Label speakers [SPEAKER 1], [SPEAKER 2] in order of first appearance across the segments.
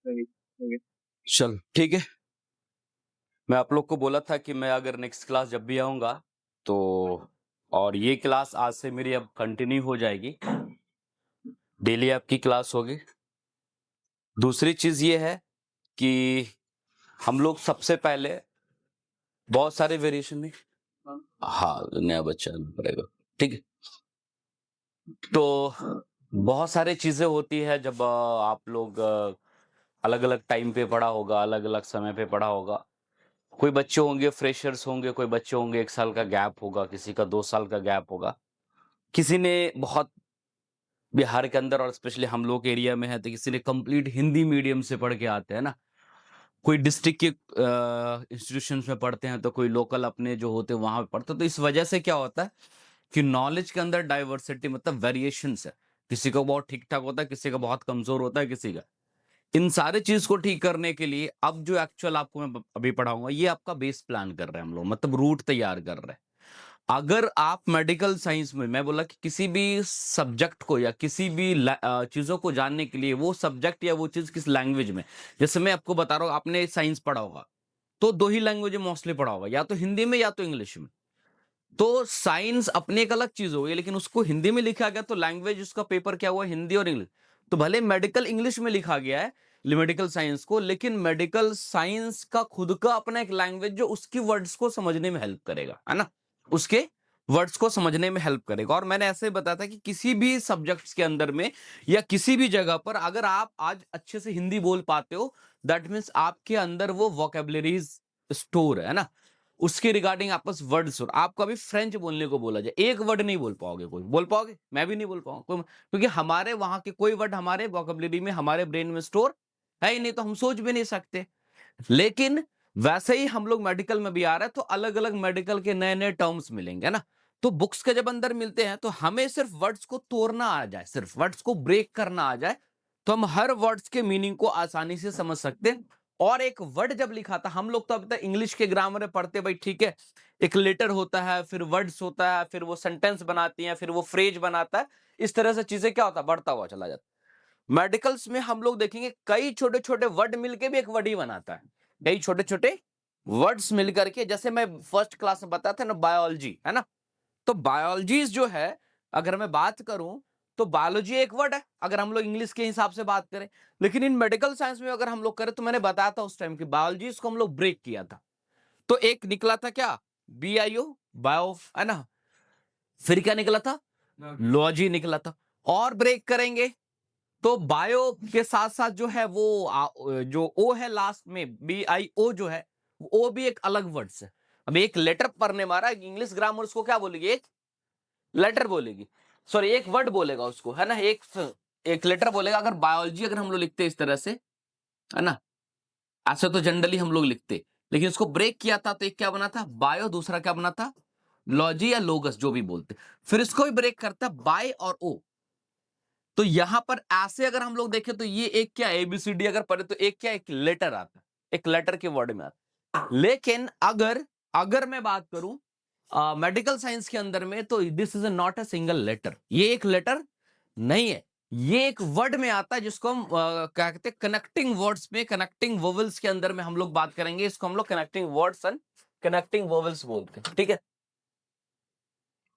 [SPEAKER 1] सही, सही।
[SPEAKER 2] चल ठीक है। मैं आप लोग को बोला था कि मैं अगर नेक्स्ट क्लास जब भी आऊँगा तो और ये क्लास आज से मेरी अब कंटिन्यू हो जाएगी। डेली आपकी क्लास होगी। दूसरी चीज़ ये है कि हम लोग सबसे पहले बहुत सारे वेरिएशन में
[SPEAKER 1] हाँ,
[SPEAKER 2] हाँ, नया बच्चा पड़ेगा। ठीक है। तो बहुत सारी चीज़ें होती है जब आप लोग अलग-अलग टाइम पे पढ़ा होगा, अलग-अलग समय पे पढ़ा होगा। कोई बच्चे होंगे फ्रेशर्स होंगे, कोई बच्चे होंगे 1 साल का गैप होगा, किसी का 2 साल का गैप होगा। किसी ने बहुत बिहार के अंदर और स्पेशली हम लोग के एरिया में है तो किसी ने कंप्लीट हिंदी मीडियम से पढ़ के आते हैं ना। कोई डिस्ट्रिक्ट के इंस्टीट्यूशंस में पढ़ते हैं तो कोई लोकल अपने जो होते हैं वहाँ पे पढ़ते हैं। तो इस वजह से क्या होता है कि नॉलेज के अंदर डाइवर्सिटी मतलब वेरिएशंस है। किसी का बहुत ठीक-ठाक होता है, किसी का बहुत कमज़ोर होता है, किसी का। इन सारे चीज़ को ठीक करने के लिए अब जो एक्चुअल आपको मैं अभी पढ़ाऊँगा ये आपका बेस प्लान कर रहे हैं हम लोग मतलब रूट तैयार कर रहे हैं। अगर आप मेडिकल साइंस में मैं बोला कि किसी भी सब्जेक्ट को या किसी भी चीज़ों को जानने के लिए वो सब्जेक्ट या वो चीज़ किस लैंग्वेज में जैसे मैं आपको बता रहा हूँ आपने साइंस पढ़ा होगा, तो 2 ही लैंग्वेज में मोस्टली पढ़ा होगा, या तो हिंदी में या तो इंग्लिश में। तो साइंस अपनी एक अलग चीज़ हो गई लेकिन उसको हिंदी में लिखा गया तो लैंग्वेज उसका पेपर क्या हुआ हिंदी और इंग्लिश। तो भले मेडिकल इंग्लिश में लिखा गया है मेडिकल साइंस को, लेकिन मेडिकल साइंस का खुद का अपना एक लैंग्वेज जो उसकी वर्ड्स को समझने में हेल्प करेगा, है ना? उसके वर्ड्स को समझने में हेल्प करेगा। और मैंने ऐसे ही बताया था कि किसी भी सब्जेक्ट्स के अंदर में या किसी भी जगह पर अगर आप आज अच्छे से हिंदी बोल पाते हो, दैट मीन्स आपके अंदर वो वोकैब्युलरीज स्टोर है ना। उसके रिगार्डिंग आपस वर्ड्स और आपको अभी फ्रेंच बोलने को बोला जाए, एक वर्ड नहीं बोल पाओगे, कोई बोल पाओगे? मैं भी नहीं बोल पाऊंगा क्योंकि हमारे वहां के कोई वर्ड हमारे वोकैब्युलरी में हमारे ब्रेन में स्टोर है ही नहीं, तो हम सोच भी नहीं सकते। लेकिन वैसे ही हम लोग मेडिकल में भी आ रहे हैं तो अलग अलग मेडिकल के नए नए टर्म्स मिलेंगे ना। तो बुक्स के जब अंदर मिलते हैं तो हमें सिर्फ वर्ड्स को तोड़ना आ जाए, सिर्फ वर्ड्स को ब्रेक करना आ जाए, तो हम हर वर्ड्स के मीनिंग को आसानी से समझ सकते हैं। और एक वर्ड जब लिखा था हम लोग तो अभी तक इंग्लिश के ग्रामर में पढ़ते भाई, ठीक है। एक लेटर होता है, फिर वर्ड्स होता है, फिर वो सेंटेंस बनाती हैं, फिर वो फ्रेज बनाता है। इस तरह से चीजें क्या होता है बढ़ता हुआ चला जाता है। मेडिकल्स में हम लोग देखेंगे कई छोटे छोटे वर्ड मिलके भी एक वर्ड ही बनाता है। कई छोटे छोटे वर्ड्स मिलकर के, जैसे मैं फर्स्ट क्लास में बताया था ना बायोलॉजी, है ना। तो बायोलॉजी जो है, अगर मैं बात करूं तो बायोलॉजी एक वर्ड है अगर हम लोग इंग्लिश के हिसाब से बात करें। लेकिन इन मेडिकल साइंस में अगर हम लोग करें तो मैंने बताया था उस टाइम की बायोलॉजी को हम लोग ब्रेक किया था। तो एक निकला था क्या, BIO, बायो, है ना। फिर क्या निकला था, लॉजी निकला था। और ब्रेक करेंगे तो बायो के साथ साथ जो है वो जो ओ है लास्ट में, BIO जो है, वो भी एक अलग वर्ड है। अब एक लेटर पढ़ने मारा इंग्लिश ग्रामर उसको क्या बोलेगी, एक लेटर बोलेगी, सॉरी एक वर्ड बोलेगा उसको, है ना। एक एक लेटर बोलेगा। अगर बायोलॉजी अगर हम लोग लिखते इस तरह से, है ना, ऐसे तो जनरली हम लोग लिखते, लेकिन इसको ब्रेक किया था तो एक क्या बना था बायो, दूसरा क्या बना था लॉजी या लोगस जो भी बोलते। फिर इसको भी ब्रेक करता बाय और ओ। तो यहां पर ऐसे अगर हम लोग देखें तो ये एक क्या ABCD अगर पढ़े तो एक क्या एक लेटर आता है, एक लेटर के वर्ड में आता है। लेकिन अगर अगर मैं बात करूं मेडिकल साइंस के अंदर में तो this is not a single letter, ये एक लेटर नहीं है। ये एक वर्ड में आता है जिसको हम क्या कहते हैं कनेक्टिंग वर्ड्स में, कनेक्टिंग वोवेल्स के अंदर में हम लोग बात करेंगे। इसको हम लोग connecting words and connecting vowels बोलते हैं, ठीक है।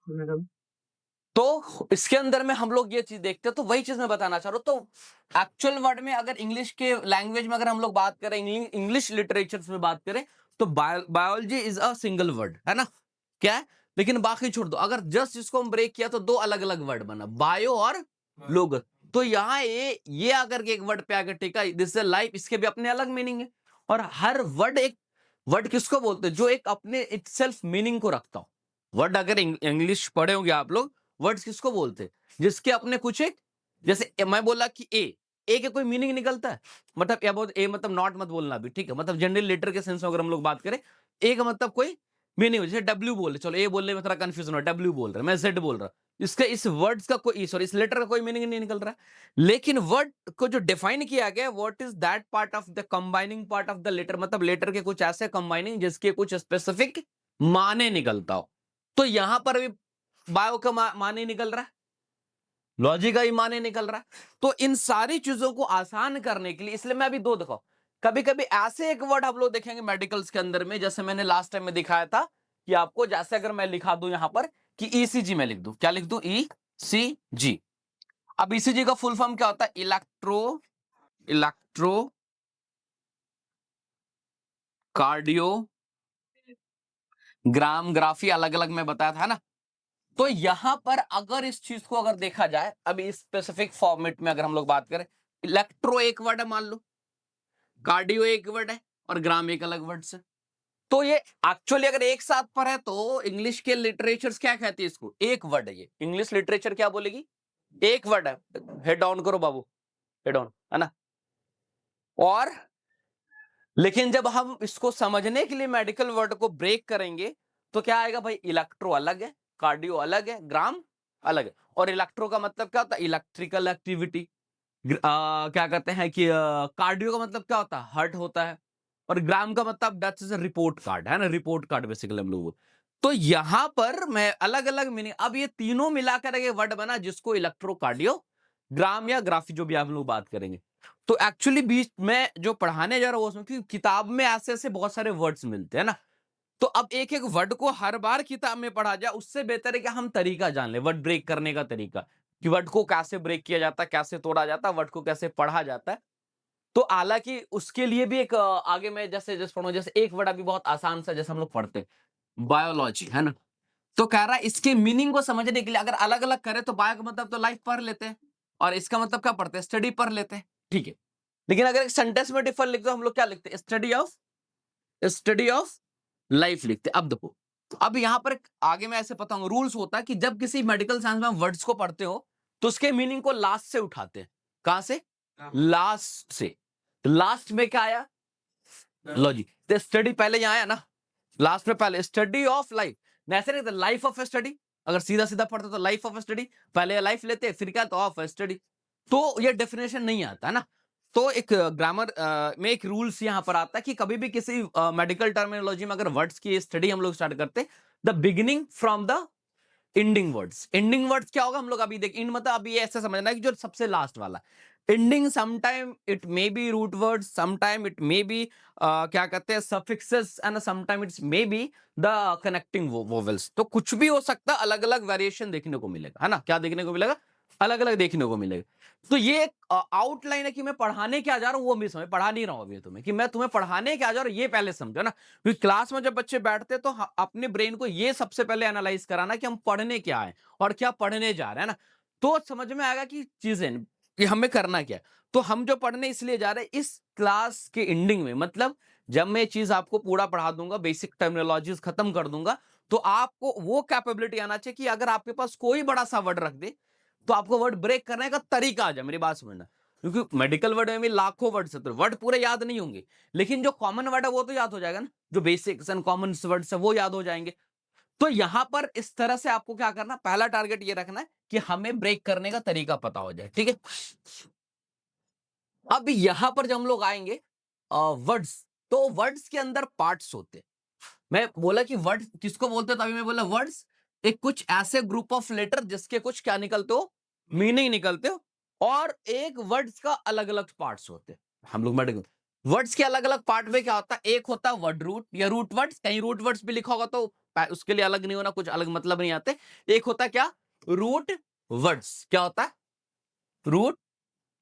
[SPEAKER 1] मैडम।
[SPEAKER 2] तो इसके अंदर में हम लोग ये चीज देखते हैं, तो वही चीज मैं बताना चाह रहा हूं। तो एक्चुअल वर्ड में अगर इंग्लिश के लैंग्वेज में अगर हम लोग बात करें, इंग्लिश लिटरेचर में बात करें तो biology is a single word, है ना। क्या है, लेकिन बाकी छोड़ दो, अगर जस्ट इसको हम ब्रेक किया तो दो अलग अलग वर्ड बना, बायो और लोग। तो यहाँ ये अगर के एक वर्ड पे आकर टिका, दिस इज लाइफ, इसके भी अपने अलग मीनिंग है। और हर वर्ड एक वर्ड किसको बोलते हैं, जो एक अपने इटसेल्फ मीनिंग को रखता हो। वर्ड अगर इंग्लिश पढ़े होंगे आप लोग, वर्ड्स किसको बोलते हैं जिसके अपने कुछ एक, जैसे मैं बोला कि ए के कोई मीनिंग निकलता है, मतलब या बहुत ए मतलब नॉट मत बोलना भी, ठीक है। मतलब जनरल लेटर के सेंस में अगर हम लोग बात करें, ए का मतलब कोई मीनिंग, जैसे डब्ल्यू बोले, चलो ए बोलने में थोड़ा कंफ्यूजन हो, डब्ल्यू बोल रहा है, मैं जेड बोल रहा हूं, इसका इस वर्ड्स का कोई सॉरी इस लेटर का कोई मीनिंग नहीं निकल रहा है। लेकिन वर्ड को जो डिफाइन किया गया, what is that part of the combining part of the letter, मतलब लेटर के कुछ ऐसे कंबाइनिंग जिसके कुछ स्पेसिफिक माने निकलता हो। तो यहां पर भी बायो का माने निकल रहा है, लॉजिक का ही माने निकल रहा है। तो इन सारी चीजों को आसान करने के लिए, इसलिए मैं अभी दो दिखाऊं, कभी कभी ऐसे एक वर्ड हम लोग देखेंगे मेडिकल्स के अंदर में, जैसे मैंने लास्ट टाइम में दिखाया था कि आपको, जैसे अगर मैं लिखा दूं यहां पर कि ईसीजी, मैं लिख दूं, क्या लिख दूं, ईसीजी। अब ईसीजी का फुल फॉर्म क्या होता है, इलेक्ट्रो कार्डियोग्राफी, अलग अलग मैं बताया था ना। तो यहां पर अगर इस चीज को अगर देखा जाए, अभी इस स्पेसिफिक फॉर्मेट में अगर हम लोग बात करें, इलेक्ट्रो एक वर्ड है मान लो, कार्डियो एक वर्ड है, और ग्राम एक अलग वर्ड से। तो ये एक्चुअली अगर एक साथ पर है तो इंग्लिश के लिटरेचर क्या कहती है इसको, एक वर्ड है ये, इंग्लिश लिटरेचर क्या बोलेगी, एक वर्ड है। हेड ऑन करो बाबू, हेड ऑन, है ना। और लेकिन जब हम इसको समझने के लिए मेडिकल वर्ड को ब्रेक करेंगे तो क्या आएगा भाई, इलेक्ट्रो अलग है, कार्डियो अलग है, ग्राम अलग है। और इलेक्ट्रो का मतलब क्या होता है, इलेक्ट्रिकल एक्टिविटी। क्या कहते हैं कि कार्डियो का मतलब क्या होता है, हार्ट होता है। और ग्राम का मतलब that's is a report card, है ना, रिपोर्ट कार्ड बेसिकली हम लोग। तो यहां पर मैं अलग अलग मीनिंग, अब ये तीनों मिलाकर एक वर्ड बना जिसको इलेक्ट्रोकार्डियो ग्राम या ग्राफी जो भी आप लोग बात करेंगे। तो एक्चुअली बीच में जो पढ़ाने जा रहा हूं उसमें, कि किताब में ऐसे ऐसे बहुत सारे वर्ड्स मिलते हैं ना, तो अब एक एक वर्ड को हर बार किताब में पढ़ा जाए, उससे बेहतर है कि हम तरीका जान ले, वर्ड ब्रेक करने का तरीका, कि वर्ड को कैसे ब्रेक किया जाता है, कैसे तोड़ा जाता है, वर्ड को कैसे पढ़ा जाता है। तो हालांकि उसके लिए भी एक आगे मैं जैसे जैसे पढ़ूं, जैसे एक वर्ड अभी बहुत आसान सा जैसे हम लोग पढ़ते हैं बायोलॉजी, है ना। तो कह रहा है इसके मीनिंग को समझने के लिए अगर अलग अलग करें तो बायो का मतलब तो लाइफ पढ़ लेते हैं, और इसका मतलब क्या पढ़ते हैं, स्टडी पढ़ लेते हैं, ठीक है। लेकिन अगर एक सेंटेंस में डिफर लिखते हो हम लोग क्या लिखते हैं, स्टडी ऑफ लाइफ लिखते हैं। अब देखो, अब यहां पर आगे मैं ऐसे बताऊंगा, रूल्स होता है कि जब किसी मेडिकल साइंस में वर्ड्स को पढ़ते हो तो उसके मीनिंग को लास्ट से उठाते हैं। कहां से, लास्ट से। लास्ट में क्या आया, लो जी, तो स्टडी पहले यहां आया ना, लास्ट में पहले स्टडी ऑफ लाइफ, ऐसे नहीं, लाइफ ऑफ स्टडी। अगर सीधा सीधा पढ़ते तो लाइफ ऑफ स्टडी, पहले लाइफ लेते फिर क्या, तो ऑफ स्टडी। तो ये डेफिनेशन नहीं आता है ना। तो एक ग्रामर में एक रूल्स यहां पर आता है कि कभी भी किसी मेडिकल टर्मिनोलॉजी में अगर वर्ड्स की स्टडी हम लोग स्टार्ट करते, the beginning from the ending words क्या होगा, हम लोग अभी देख, इन मतलब अभी ऐसा समझना है कि जो सबसे लास्ट वाला ending, sometime it may be root word, sometime it may be क्या कहते हैं suffixes, and sometime it's may be the connecting vowels. तो कुछ भी हो सकता है, अलग अलग वेरिएशन देखने को मिलेगा, है ना, क्या देखने को मिलेगा, अलग अलग देखने को मिलेगा। तो ये एक आउटलाइन है कि मैं पढ़ाने क्या जा रहा हूं, वो भी समझ, पढ़ा नहीं रहा हूं अभी तुम्हें, कि मैं तुम्हें पढ़ाने क्या जा रहा हूं ये पहले समझो ना। क्योंकि क्लास में जब बच्चे बैठते हैं तो अपने ब्रेन को ये सबसे पहले एनालाइज कराना कि हम पढ़ने क्या है और क्या पढ़ने जा रहे हैं ना, तो समझ में आएगा कि चीजें कि हमें करना क्या है। तो हम जो पढ़ने इसलिए जा रहे हैं, इस क्लास के एंडिंग में, मतलब जब मैं चीज आपको पूरा पढ़ा दूंगा, बेसिक टर्मिनोलॉजीज खत्म कर दूंगा, तो आपको वो कैपेबिलिटी आना चाहिए कि अगर आपके पास कोई बड़ा सा वर्ड रख दे तो आपको वर्ड ब्रेक करने का तरीका आ जाए। मेरी बात समझना, क्योंकि मेडिकल वर्ड में भी लाखों वर्ड्स है, तो वर्ड पूरे याद नहीं होंगे, लेकिन जो कॉमन वर्ड है वो तो याद हो जाएगा ना, जो बेसिक्स एंड कॉमन वर्ड्स है वो याद हो जाएंगे। तो यहां पर इस तरह से आपको क्या करना, पहला टारगेट ये रखना है कि हमें ब्रेक करने का तरीका पता हो जाए, ठीक है। अब यहां पर जब हम लोग आएंगे वर्ड्स, तो वर्ड्स के अंदर पार्ट्स होते हैं। मैं बोला कि वर्ड किसको बोलते हैं, तभी मैं बोला वर्ड्स एक कुछ ऐसे ग्रुप ऑफ लेटर जिसके कुछ क्या निकलते हो, मीनिंग निकलते हो, और एक वर्ड्स का अलग अलग पार्ट्स होते हैं। हम लोग वर्ड्स के अलग अलग पार्ट में क्या होता है, एक होता है वर्ड रूट या रूट वर्ड्स, कहीं रूट वर्ड्स भी लिखा होगा तो उसके लिए अलग नहीं होना, कुछ अलग मतलब नहीं आते। एक होता है क्या, रूट वर्ड्स, क्या होता है, रूट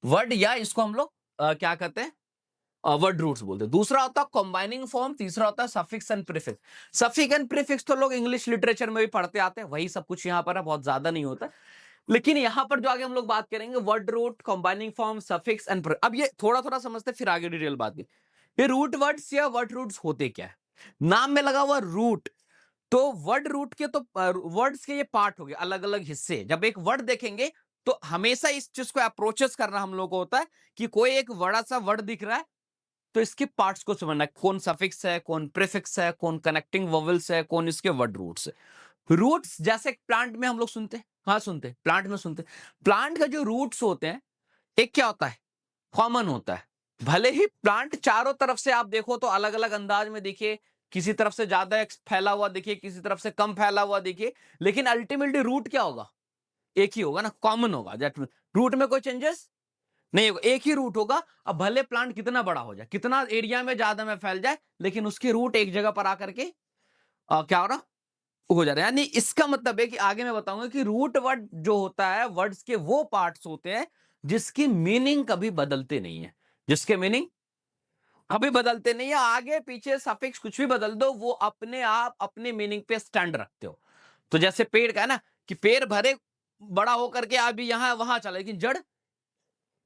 [SPEAKER 2] वर्ड, या इसको हम लोग क्या कहते हैं, वर्ड रूट्स बोलते हैं। दूसरा होता है कंबाइनिंग फॉर्म, तीसरा होता है suffix and prefix. Suffix and prefix तो लोग इंग्लिश लिटरेचर में भी पढ़ते आते हैं, वही सब कुछ यहां पर है, बहुत ज्यादा नहीं होता। लेकिन यहां पर जो आगे हम लोग बात करेंगे, word root, combining form, suffix and, अब ये थोड़ा थोड़ा समझते फिर आगे डिटेल बात की। ये रूट वर्ड्स या वर्ड रूट्स होते क्या है, नाम में लगा हुआ रूट, तो वर्ड रूट के तो वर्ड्स के ये पार्ट हो गए, अलग अलग हिस्से। जब एक वर्ड देखेंगे तो हमेशा इस चीज को अप्रोचेस करना हम लोग को होता है कि कोई एक बड़ा सा वर्ड दिख रहा है तो इसके पार्ट्स को समझना है, कौन सफिक्स है, कौन प्रीफिक्स है, कौन कनेक्टिंग वोवेल्स है, कौन इसके वर्ड रूट्स है। रूट्स जैसे प्लांट में हम लोग सुनते हैं, कहां सुनते हैं, प्लांट में सुनते हैं। प्लांट का जो रूट्स होते हैं, एक क्या होता है, कॉमन होता है। भले ही प्लांट चारों तरफ से आप देखो तो अलग अलग अंदाज में दिखे, किसी तरफ से ज्यादा फैला हुआ दिखे, किसी तरफ से कम फैला हुआ दिखे, लेकिन अल्टीमेटली रूट क्या होगा, एक ही होगा ना, कॉमन होगा, दैट रूट में कोई चेंजेस नहीं होगा, एक ही रूट होगा। अब भले प्लांट कितना बड़ा हो जाए, कितना एरिया में ज्यादा में फैल जाए, लेकिन उसके रूट एक जगह पर आकर के क्या हो रहा हो जा रहा है। यानी इसका मतलब है कि आगे मैं बताऊंगा कि रूट वर्ड जो होता है, वर्ड्स के वो पार्ट्स होते हैं जिसकी मीनिंग कभी बदलते नहीं है, जिसके मीनिंग कभी बदलते नहीं है। आगे पीछे सफिक्स कुछ भी बदल दो, वो अपने आप अपने मीनिंग पे स्टैंड रखते हो। तो जैसे पेड़ का है ना, कि पेड़ भरे बड़ा होकर के अभी यहां वहां चला, लेकिन जड़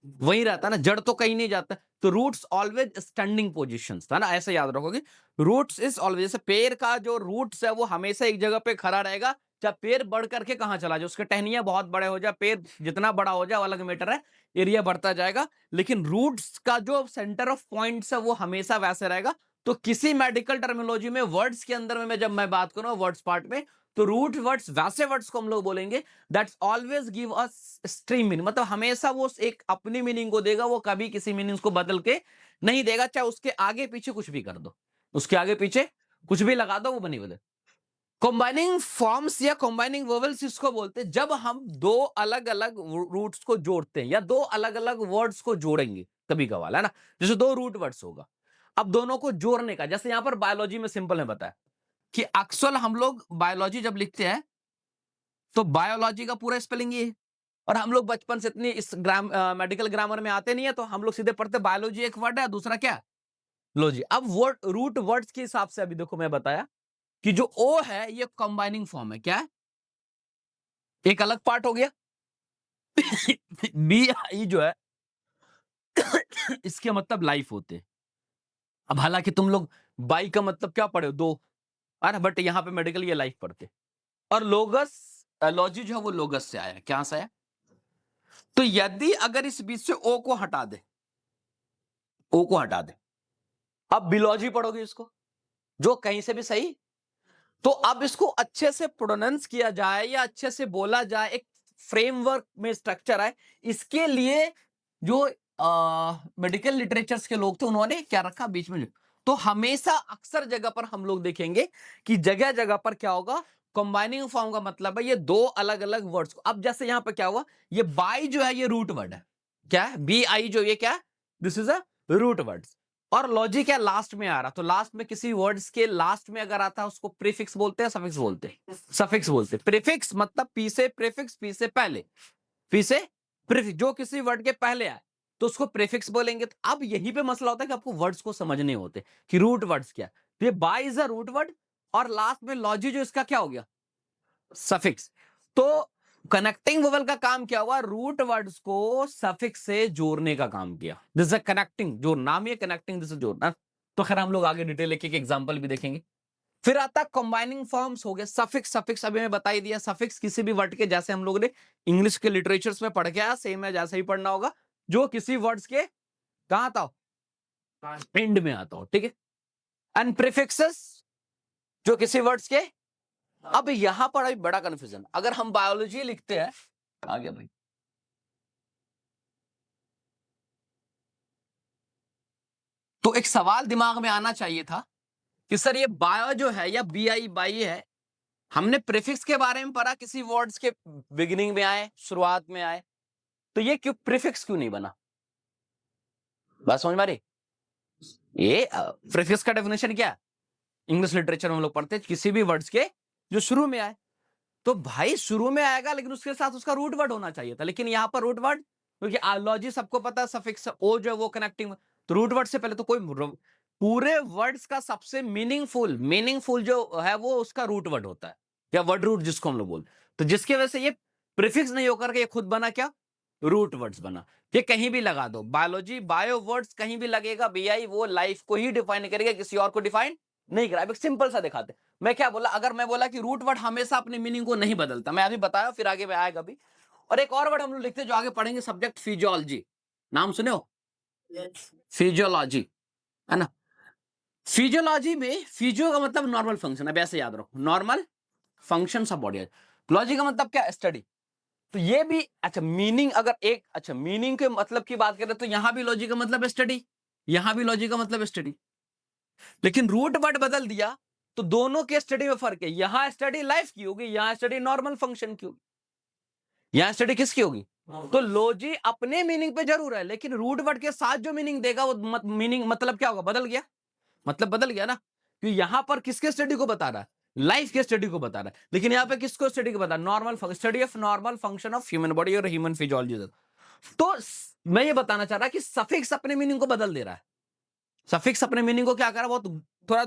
[SPEAKER 2] वही रहता है ना, जड़ तो कहीं नहीं जाता। तो रूट्स ऑलवेज स्टैंडिंग पोजीशंस था ना, ऐसे याद रखोगे। रूट्स इज ऑलवेज, जैसे पेड़ का जो रूट्स है वो हमेशा एक जगह पे खड़ा रहेगा, चाहे पेड़ बढ़ करके कहां चला जाए, उसके टहनियां बहुत बड़े हो जाए, पेड़ जितना बड़ा हो जाए अलग मैटर है, एरिया बढ़ता जाएगा, लेकिन रूट्स का जो सेंटर ऑफ पॉइंट्स है वो हमेशा वैसे रहेगा। तो किसी मेडिकल टर्मिनोलॉजी में वर्ड्स के अंदर में मैं जब मैं बात करूं वर्ड्स पार्ट में, तो रूट वर्ड्स वैसे वर्ड्स को हम लोग बोलेंगे that's always give us stream meaning, मतलब हमेशा वो एक अपनी मीनिंग को देगा, वो कभी किसी मीनिंग को बदल के नहीं देगा, चाहे उसके आगे पीछे कुछ भी कर दो, उसके आगे पीछे कुछ भी लगा दो, वो बनी बदल। कंबाइनिंग फॉर्म्स या कंबाइनिंग वोवेल्स इसको बोलते हैं जब हम दो अलग अलग रूट्स को जोड़ते हैं, या दो अलग अलग वर्ड्स को जोड़ेंगे कभी कभार, है ना। जैसे दो रूट वर्ड्स होगा, अब दोनों को जोड़ने का, जैसे यहां पर बायोलॉजी में सिंपल है बताया कि अक्सर हम लोग बायोलॉजी जब लिखते हैं तो बायोलॉजी का पूरा स्पेलिंग ये है। और हम लोग बचपन से इतनी इस मेडिकल ग्रामर में आते नहीं है, तो हम लोग सीधे पढ़ते बायोलॉजी एक वर्ड है, दूसरा क्या लॉजी। अब वर्ड रूट वर्ड्स के हिसाब से अभी देखो मैं बताया कि जो ओ है ये कंबाइनिंग फॉर्म है, क्या है, एक अलग पार्ट हो गया। बी आई जो है इसके मतलब लाइफ होते हैं। अब हालांकि तुम लोग बाई का मतलब क्या पढ़े हो, दो, है ना, बट यहां पे मेडिकल ये लाइफ पढ़ते। और लोगस, लॉजी जो है वो लोगस से आया, क्या से आया। तो यदि अगर इस बीच से ओ को हटा दे, ओ को हटा दे, अब बिलॉजी पढ़ोगे इसको, जो कहीं से भी सही। तो अब इसको अच्छे से प्रोनाउंस किया जाए या अच्छे से बोला जाए, एक फ्रेमवर्क में स्ट्रक्चर है, इसके लिए जो मेडिकल लिटरेचर्स के लोग थे उन्होंने क्या रखा बीच में। तो हमेशा अक्सर जगह पर हम लोग देखेंगे कि जगह जगह पर क्या होगा, कंबाइनिंग फॉर्म का मतलब है ये दो अलग अलग वर्ड्स को। अब जैसे यहां पर क्या हुआ, ये बाई जो है ये रूट वर्ड है, क्या है बी आई जो, ये क्या है, this is a root word. और लॉजिक क्या लास्ट में आ रहा, तो लास्ट में किसी वर्ड्स के लास्ट में अगर आता है उसको प्रीफिक्स बोलते हैं, सफिक्स बोलते हैं, सफिक्स बोलते हैं। प्रीफिक्स मतलब पी से प्रीफिक्स, पी से पहले, पी से प्रीफिक्स, जो किसी वर्ड के पहले आए तो उसको प्रीफिक्स बोलेंगे। तो अब यहीं पे मसला होता है कि आपको वर्ड्स को समझने होते कि रूट वर्ड्स क्या। तो ये by is a root word, और लास्ट में लॉजी जो इसका क्या हो गया, सफिक्स। तो कनेक्टिंग वोवेल का काम क्या हुआ, रूट वर्ड्स को सफिक्स से जोड़ने का काम किया। दिस इज कनेक्टिंग, जो नाम है कनेक्टिंग, दिस इज जोड़ना। तो खैर हम लोग आगे डिटेल एक एग्जांपल भी देखेंगे। फिर आता कंबाइनिंग फॉर्म्स हो गए, सफिक्स। सफिक्स अभी मैं बता ही दिया, सफिक्स किसी भी वर्ड के, जैसे हम लोग ने इंग्लिश के लिटरेचर्स में पढ़ के आया, सेम है जैसे ही पढ़ना होगा, जो किसी वर्ड्स के कहां आता हो, एंड में आता हो, ठीक है। एंड प्रीफिक्सेस जो किसी वर्ड्स के। अब यहां पर अभी बड़ा कंफ्यूजन, अगर हम बायोलॉजी लिखते हैं, आ गया भाई, तो एक सवाल दिमाग में आना चाहिए था कि सर ये बायो जो है या बी आई बाई है, हमने प्रीफिक्स के बारे में पढ़ा, किसी वर्ड्स के बिगिनिंग में आए, शुरुआत में आए, तो ये क्यों प्रीफिक्स क्यों नहीं बना। बात समझ में आ रही, ये प्रीफिक्स का डेफिनेशन क्या है, इंग्लिश लिटरेचर में हम लोग पढ़ते हैं किसी भी वर्ड्स के जो शुरू में आए, तो भाई शुरू में आएगा लेकिन उसके साथ उसका रूट वर्ड होना चाहिए था, लेकिन यहां पर रूट वर्ड, क्योंकि लॉजी सबको पता है, सफिक्स ओ जो है वो कनेक्टिंग, तो रूट वर्ड से पहले तो कोई पूरे वर्ड्स का सबसे मीनिंगफुल मीनिंगफुल जो है वो उसका रूट वर्ड होता है, या वर्ड रूट जिसको हम लोग बोलते, तो जिसकी वजह से ये प्रीफिक्स नहीं होकर के ये खुद बना क्या, रूट वर्ड्स बना। ये कहीं भी लगा दो, बायोलॉजी बायो वर्ड्स कहीं भी लगेगा, बीआई वो लाइफ को ही डिफाइन करेगा, किसी और को डिफाइन नहीं करा। एक सिंपल सा दिखाते, मैं क्या बोला, अगर मैं बोला कि रूट वर्ड हमेशा अपने मीनिंग को नहीं बदलता, मैं अभी बताया, फिर आगे में आएगा भी। और एक और वर्ड हम लोग लिखते हैं जो आगे पढ़ेंगे, सब्जेक्ट फिजियोलॉजी, नाम सुने हो, फिजियोलॉजी, है ना। फिजियोलॉजी में फिजियो का मतलब नॉर्मल फंक्शन, अब ऐसे याद रखो, normal function of body. Logy का मतलब क्या, स्टडी। तो ये भी अच्छा मीनिंग, अगर एक अच्छा मीनिंग के मतलब की बात करें तो यहां भी लॉजिक का मतलब स्टडी, यहां भी लॉजिक का मतलब स्टडी, लेकिन रूट वर्ड बदल दिया तो दोनों के स्टडी में फर्क है, यहां स्टडी लाइफ की होगी, यहां स्टडी नॉर्मल फंक्शन की होगी। यहाँ स्टडी किसकी होगी? तो लॉजी अपने मीनिंग पे जरूर है, लेकिन रूट वर्ड के साथ जो मीनिंग देगा वो मीनिंग मतलब क्या होगा? बदल गया, मतलब बदल गया ना। कि यहां पर किसके स्टडी को बता रहा है? लाइफ के स्टडी को बता रहा है, लेकिन यहाँ पे किसको स्टडी को बता रहा है? Normal study of normal function of human body और ह्यूमन फिजियोलॉजी। तो मैं ये बताना चाह रहा कि सफिक्स अपने मीनिंग को बदल दे रहा है। सफिक्स अपने मीनिंग को क्या कर रहा है? बहुत थोड़ा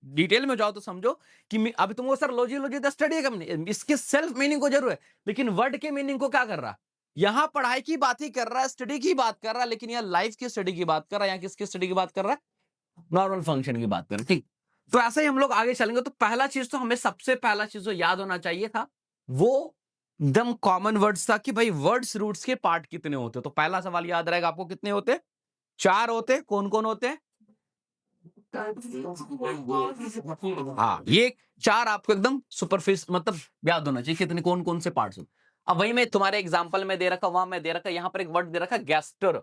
[SPEAKER 2] डिटेल में जाओ तो समझो कि अभी तुमको सर लॉजी लॉजी तो स्टडी है कम नहीं, इसके सेल्फ मीनिंग को जरूर है, लेकिन वर्ड के मीनिंग को क्या कर रहा है? यहां पढ़ाई की बात ही कर रहा है, स्टडी की बात कर रहा है, लेकिन यहाँ लाइफ की स्टडी की बात कर रहा है। यहाँ किसकी स्टडी की बात कर रहा है? नॉर्मल फंक्शन की बात कर रहे हैं, ठीक। तो ऐसे ही हम लोग आगे चलेंगे। तो पहला चीज तो हमें सबसे पहला चीज जो याद होना चाहिए था वो एकदम कॉमन वर्ड्स था कि भाई वर्ड्स रूट्स के पार्ट कितने होते। तो पहला सवाल याद रहेगा आपको, कितने होते? 4 होते। कौन कौन होते? हाँ, ये 4 आपको एकदम सुपरफिस मतलब याद होना चाहिए कितने कौन कौन से पार्ट्स होते। अब वही मैं तुम्हारे एग्जांपल में दे रखा, वहां मैं दे रखा, यहां पर एक वर्ड दे रखा गैस्टर।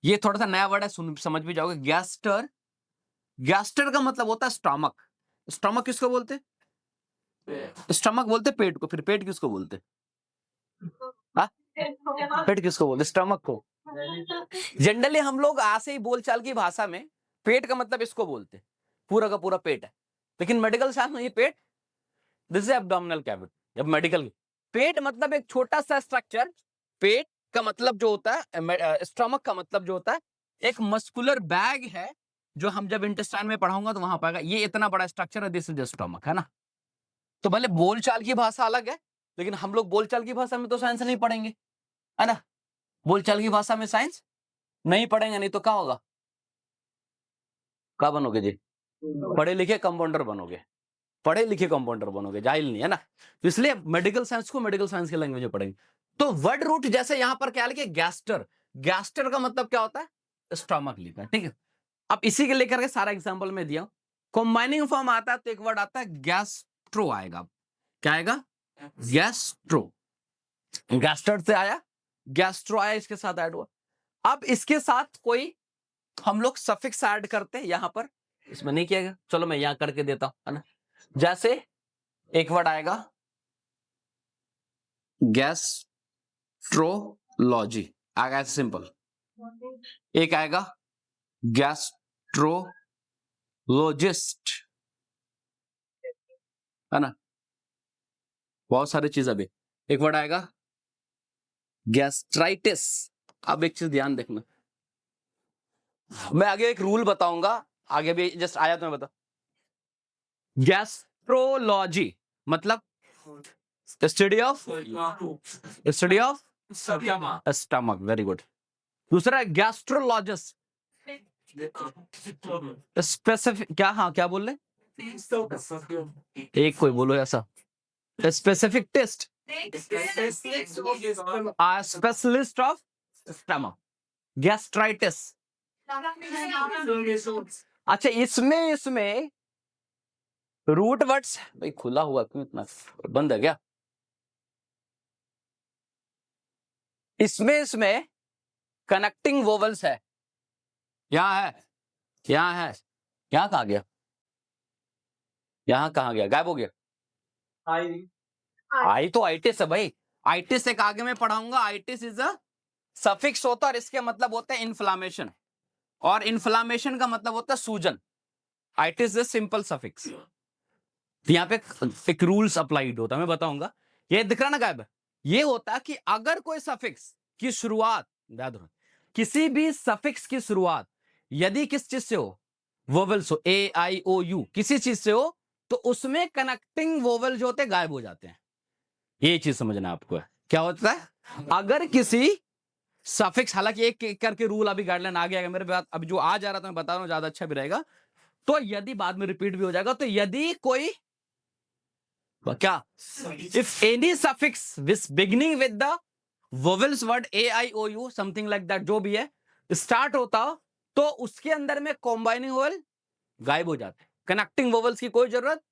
[SPEAKER 2] ये थोड़ा सा नया वर्ड है, सुन समझ भी जाओगे। गैस्टर, गैस्टर का मतलब होता है स्टमक। स्टमक किसको बोलते? स्टमक बोलते पेट को। फिर पेट किसको बोलते? हाँ? पेट किसको बोलते? स्टमक को। जनरली हम लोग ऐसे ही बोलचाल की भाषा में पेट का मतलब इसको बोलते, पूरा का पूरा पेट है। लेकिन मेडिकल साइंस में ये पेट, दिस इज एब्डोमिनल कैविटी। जब मेडिकल पेट मतलब एक छोटा सा स्ट्रक्चर, पेट का मतलब जो होता है, स्टमक का मतलब जो होता है एक मस्कुलर बैग है, जो हम जब इंटेस्टाइन में पढ़ाऊंगा तो वहां पाएगा। ये इतना बड़ा स्ट्रक्चर है, दिस इज द स्टमक, है ना। तो भले बोलचाल की भाषा अलग है, लेकिन हम लोग बोलचाल की भाषा में तो साइंस नहीं पढ़ेंगे, है ना। बोलचाल की भाषा में साइंस नहीं पढ़ेंगे, नहीं तो क्या होगा? क्या बनोगे जी? पढ़े लिखे कंपाउंडर बनोगे। पढ़े लिखे कंपाउंडर बनोगे, जाहिल नहीं, है ना। तो इसलिए मेडिकल साइंस को मेडिकल साइंस के लैंग्वेज में पढ़ेंगे। तो वर्ड रूट जैसे यहां पर क्या लिखे? गैस्टर। गैस्टर का मतलब क्या होता है? स्टमक लिखा है, ठीक है। अब इसी के लेकर के सारा एग्जांपल में दिया। कंबाइनिंग फॉर्म आता है तो एक वर्ड आता है गैस्ट्रो आएगा। क्या आएगा? गैस्ट्रो। गैस्टर से आया, गैस्ट्रो आया, इसके साथ ऐड हुआ। अब इसके साथ कोई हम लोग सफिक्स ऐड करते हैं, यहां पर इसमें नहीं किया गया, चलो मैं यहां करके देता हूं, है ना। जैसे एक वर्ड आएगा गैस्ट्रोलॉजी, आएगा सिंपल। एक आएगा गैस्ट्रोलॉजिस्ट, है ना। बहुत सारी चीज। अभी एक वर्ड आएगा गैस्ट्राइटिस। अब एक चीज ध्यान देखना, मैं आगे एक रूल बताऊंगा, आगे भी जस्ट आया तो मैं बता। गैस्ट्रोलॉजी मतलब study of stomach, very good. दूसरा गैस्ट्रोलॉजिस्ट, स्पेसिफिक क्या, हाँ क्या बोल रहे? एक कोई बोलो ऐसा, specific test, specialist of stomach, gastritis. अच्छा, इसमें रूट वर्ड्स भाई खुला हुआ क्यों, इतना बंद है क्या? इसमें कनेक्टिंग वोवल्स है। यहां है, यहां है, यहां कहा गया? यहां कहा गया? गायब हो गया। आई तो आइटिस है भाई। आइटिस एक आगे में पढ़ाऊंगा। आइटिस इज अ सफिक्स होता है और इसके मतलब होता है इन्फ्लामेशन, और इन्फ्लामेशन का मतलब होता है सूजन। Itis is simple suffix. यहाँ पे एक रूल्स अप्लाइड होता है, मैं बताऊंगा। ये दिख रहा ना गायब? ये होता है कि अगर कोई सफिक्स की शुरुआत, याद रखो, किसी भी सफिक्स की शुरुआत यदि किस चीज से हो, वोवेल्स हो, ए आई ओ यू, किसी चीज से हो, तो उसमें कनेक्टिंग वोवेल जो होते हैं गायब हो जाते हैं। ये चीज समझना आपको है। क्या होता है अगर किसी सफिक्स, हालांकि एक एक करके रूल अभी गाइडलाइन आ गया मेरे पास, अभी जो आ जा रहा था मैं बता रहा हूं, ज्यादा अच्छा भी रहेगा। तो यदि बाद में रिपीट भी हो जाएगा, तो यदि कोई क्या, if any suffix which beginning with the vowels word A I O U something like that, जो भी है, स्टार्ट होता हो, तो उसके अंदर में कॉम्बाइनिंग वोवेल गायब हो जाते हैं। कनेक्टिंग वोवेल्स की कोई जरूरत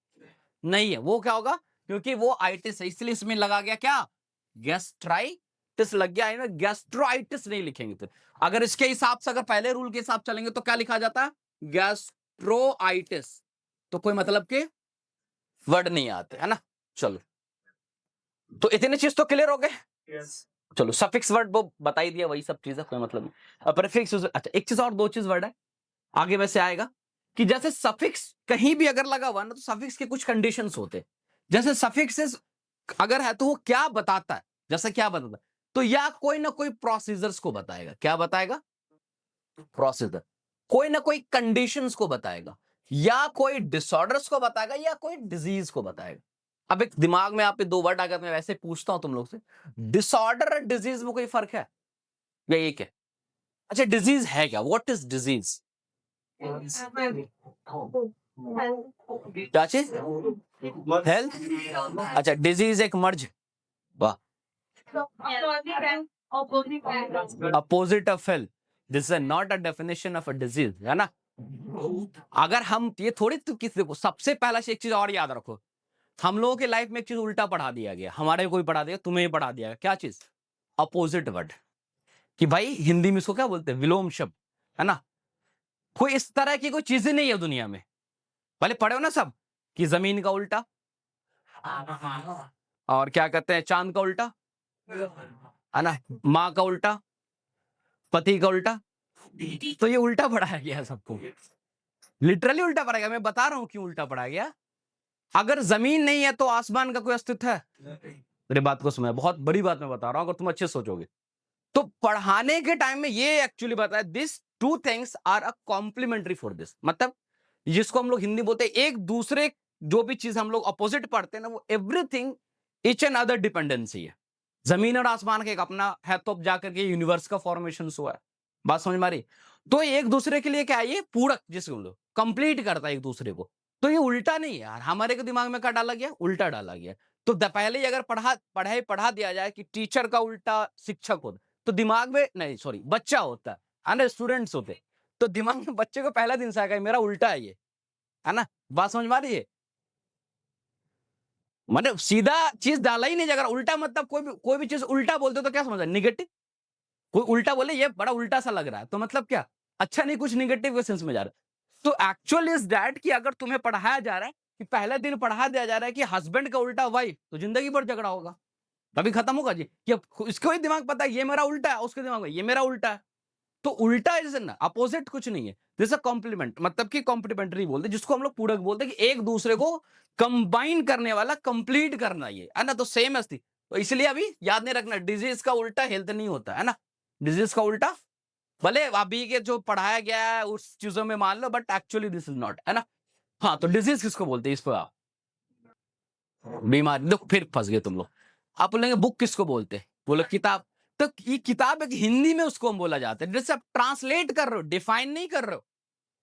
[SPEAKER 2] नहीं है। वो क्या होगा, क्योंकि वो आइटिस है, इसलिए इसमें लगा गया क्या? गैस्ट्राइटिस लग गया है, गैस्ट्रोआइटिस नहीं लिखेंगे। फिर अगर इसके हिसाब से, अगर पहले रूल के हिसाब चलेंगे तो क्या लिखा जाता है? गैस्ट्रोआइटिस। तो कोई मतलब के वर्ड नहीं आते, है ना। चलो, तो इतनी चीज तो क्लियर हो गए। चलो सफिक्स वर्ड वो बता ही दिया, वही सब चीज है, कोई मतलब नहीं। प्रीफिक्स, अच्छा एक चीज और, दो चीज वर्ड है आगे वैसे आएगा कि जैसे सफिक्स कहीं भी अगर लगा हुआ ना तो सफिक्स के कुछ कंडीशंस होते हैं। जैसे सफिक्सेस अगर है तो वो क्या बताता है, जैसे क्या बताता है, तो या कोई ना कोई प्रोसीजर्स को बताएगा। क्या बताएगा? प्रोसीजर। कोई ना कोई कंडीशंस को बताएगा, या कोई डिसऑर्डर्स को बताएगा, या कोई डिजीज को बताएगा। अब एक दिमाग में आप पे दो वर्ड अगर मैं वैसे पूछता हूं तुम लोग से, डिसऑर्डर और डिजीज में कोई फर्क है या एक है? अच्छा डिजीज है क्या? What is disease? क्या चीज? हेल्थ। अच्छा डिजीज एक मर्ज। वाह। Opposite of health. This is not a definition of a disease, है ना? अगर हम ये थोड़ी तो किसी को, सबसे पहला एक चीज और याद रखो, हम लोगों के लाइफ में एक चीज उल्टा पढ़ा दिया गया, हमारे कोई पढ़ा दिया, तुम्हें ही पढ़ा दिया गया। क्या चीज? Opposite word. कि भाई हिंदी में इसको क्या बोलते हैं? विलोम शब्द, है ना? कोई इस तरह की कोई चीज ही नहीं है दुनिया में। पहले पढ़े हो ना सब, कि जमीन का उल्टा, और क्या कहते हैं चांद का उल्टा, है ना? माँ का उल्टा, पति का उल्टा। तो ये उल्टा पढ़ाया गया है सबको, लिटरली उल्टा पढ़ाया गया। मैं बता रहा हूं क्यों उल्टा पढ़ाया गया। अगर जमीन नहीं है तो आसमान का कोई अस्तित्व है? मेरी बात को समझ, बहुत बड़ी बात मैं बता रहा हूं, अगर तुम अच्छे सोचोगे तो। पढ़ाने के टाइम में ये एक्चुअली बताया, this two things are a complementary for this, मतलब जिसको हम लोग हिंदी बोलते हैं एक दूसरे, जो भी चीज हम लोग अपोजिट पढ़ते हैं ना, वो everything each and other dependency है। जमीन और आसमान का एक अपना है, तो जाकर के यूनिवर्स का फॉर्मेशन हुआ है। बात समझ में आ रही? तो एक दूसरे के लिए क्या है, ये पूरक, जिसको हम लोग कंप्लीट करता है एक दूसरे को। तो ये उल्टा नहीं है यार, हमारे के दिमाग में क्या डाला गया? उल्टा डाला गया। तो पहले ही अगर पढ़ा दिया जाए कि टीचर का उल्टा शिक्षक होता, तो दिमाग में नहीं, सॉरी बच्चा होता है ना, स्टूडेंट्स होते, तो दिमाग में बच्चे को पहला दिन से आएगा मेरा उल्टा है ये, है ना? बात समझ में आ रही है? मतलब सीधा चीज डाला ही नहीं जाएगा। उल्टा मतलब कोई भी चीज उल्टा बोलते हो तो क्या समझ निगेटिव। कोई उल्टा बोले ये बड़ा उल्टा सा लग रहा है, तो मतलब क्या? अच्छा नहीं, कुछ निगेटिव के सेंस में जा रहा है। तो एक्चुअल इज दैट कि अगर तुम्हें पढ़ाया जा रहा है कि पहले दिन पढ़ा दिया जा रहा है कि हस्बैंड का उल्टा वाइफ, तो जिंदगी भर झगड़ा होगा, तभी खत्म होगा जी। कि अब इसको ही दिमाग पता है ये मेरा उल्टा है, उसके दिमाग में ये मेरा उल्टा है। तो उल्टा इज ना अपोजिट कुछ नहीं है, दिस अ कॉम्प्लीमेंट, मतलब कि कॉम्प्लीमेंट्री बोलते हैं, जिसको हम लोग पूरक बोलते हैं, कि एक दूसरे को कंबाइन करने वाला, कंप्लीट करना, ये है ना? तो सेम है। तो इसलिए अभी याद नहीं रखना, डिजीज का उल्टा हेल्थ नहीं होता, है ना? डिजीज का उल्टा भले अभी के जो पढ़ाया गया है उस चीजों में मान लो, but actually this is not, है ना? हाँ तो डिजीज किसको बोलते हैं? इस पर बीमारी। देखो फिर फंस गए तुम लोग। आप बोलेंगे बुक किसको बोलते हैं? बोलो किताब। तो ये किताब एक हिंदी में उसको हम बोला जाता है, जैसे आप ट्रांसलेट कर रहे हो, डिफाइन नहीं कर रहे हो।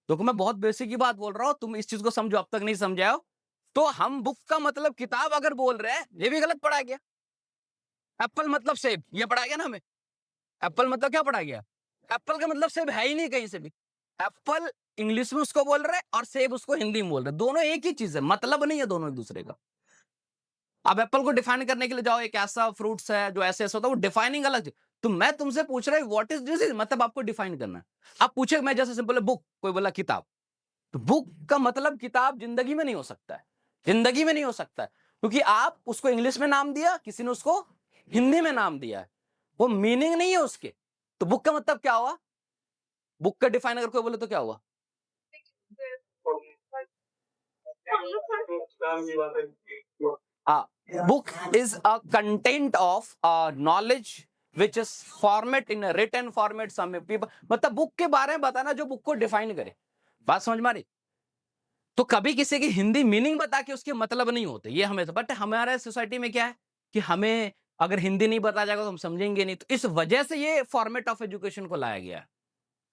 [SPEAKER 2] देखो मैं बहुत बेसिक की बात बोल रहा हूं, तुम इस चीज को समझो, अब तक नहीं समझाए हो। तो हम बुक का मतलब किताब अगर बोल रहे हैं, ये भी गलत पढ़ा गया। एप्पल मतलब सेब, ये पढ़ा गया ना हमें? एप्पल मतलब क्या पढ़ा गया? एप्पल का मतलब सेब है ही नहीं कहीं से भी। एप्पल इंग्लिश में उसको बोल रहे हैं और सेब उसको हिंदी में बोल रहे हैं, दोनों एक ही चीज है, मतलब नहीं है दोनों एक दूसरे का। अब एप्पल को डिफाइन करने के लिए जाओ, एक ऐसा फ्रूट्स है जो ऐसे ऐसा होता है, वो डिफाइनिंग अलग चीज। तो मैं तुमसे पूछ रहा हूँ व्हाट इज दिस, मतलब आपको डिफाइन करना है। आप पूछे, मैं जैसे सिंपल है बुक, कोई बोला किताब, तो बुक का मतलब किताब जिंदगी में नहीं हो सकता है, जिंदगी में नहीं हो सकता है, क्योंकि आप उसको इंग्लिश में नाम दिया, किसी ने उसको हिंदी में नाम दिया है, वो मीनिंग नहीं है उसके। तो बुक का मतलब क्या हुआ? बुक का डिफाइन अगर कोई बोले तो क्या हुआ? Book is a content of knowledge which is format in a written format. Some people मतलब बुक के बारे में बताना जो बुक को डिफाइन करे। बात समझ में आ रही? तो कभी किसी की हिंदी मीनिंग बता के उसके मतलब नहीं होते, ये हमें, बट हमारे सोसाइटी में क्या है कि हमें अगर हिंदी नहीं बताया जाएगा तो हम समझेंगे नहीं, तो इस वजह से ये फॉर्मेट ऑफ एजुकेशन को लाया गया है।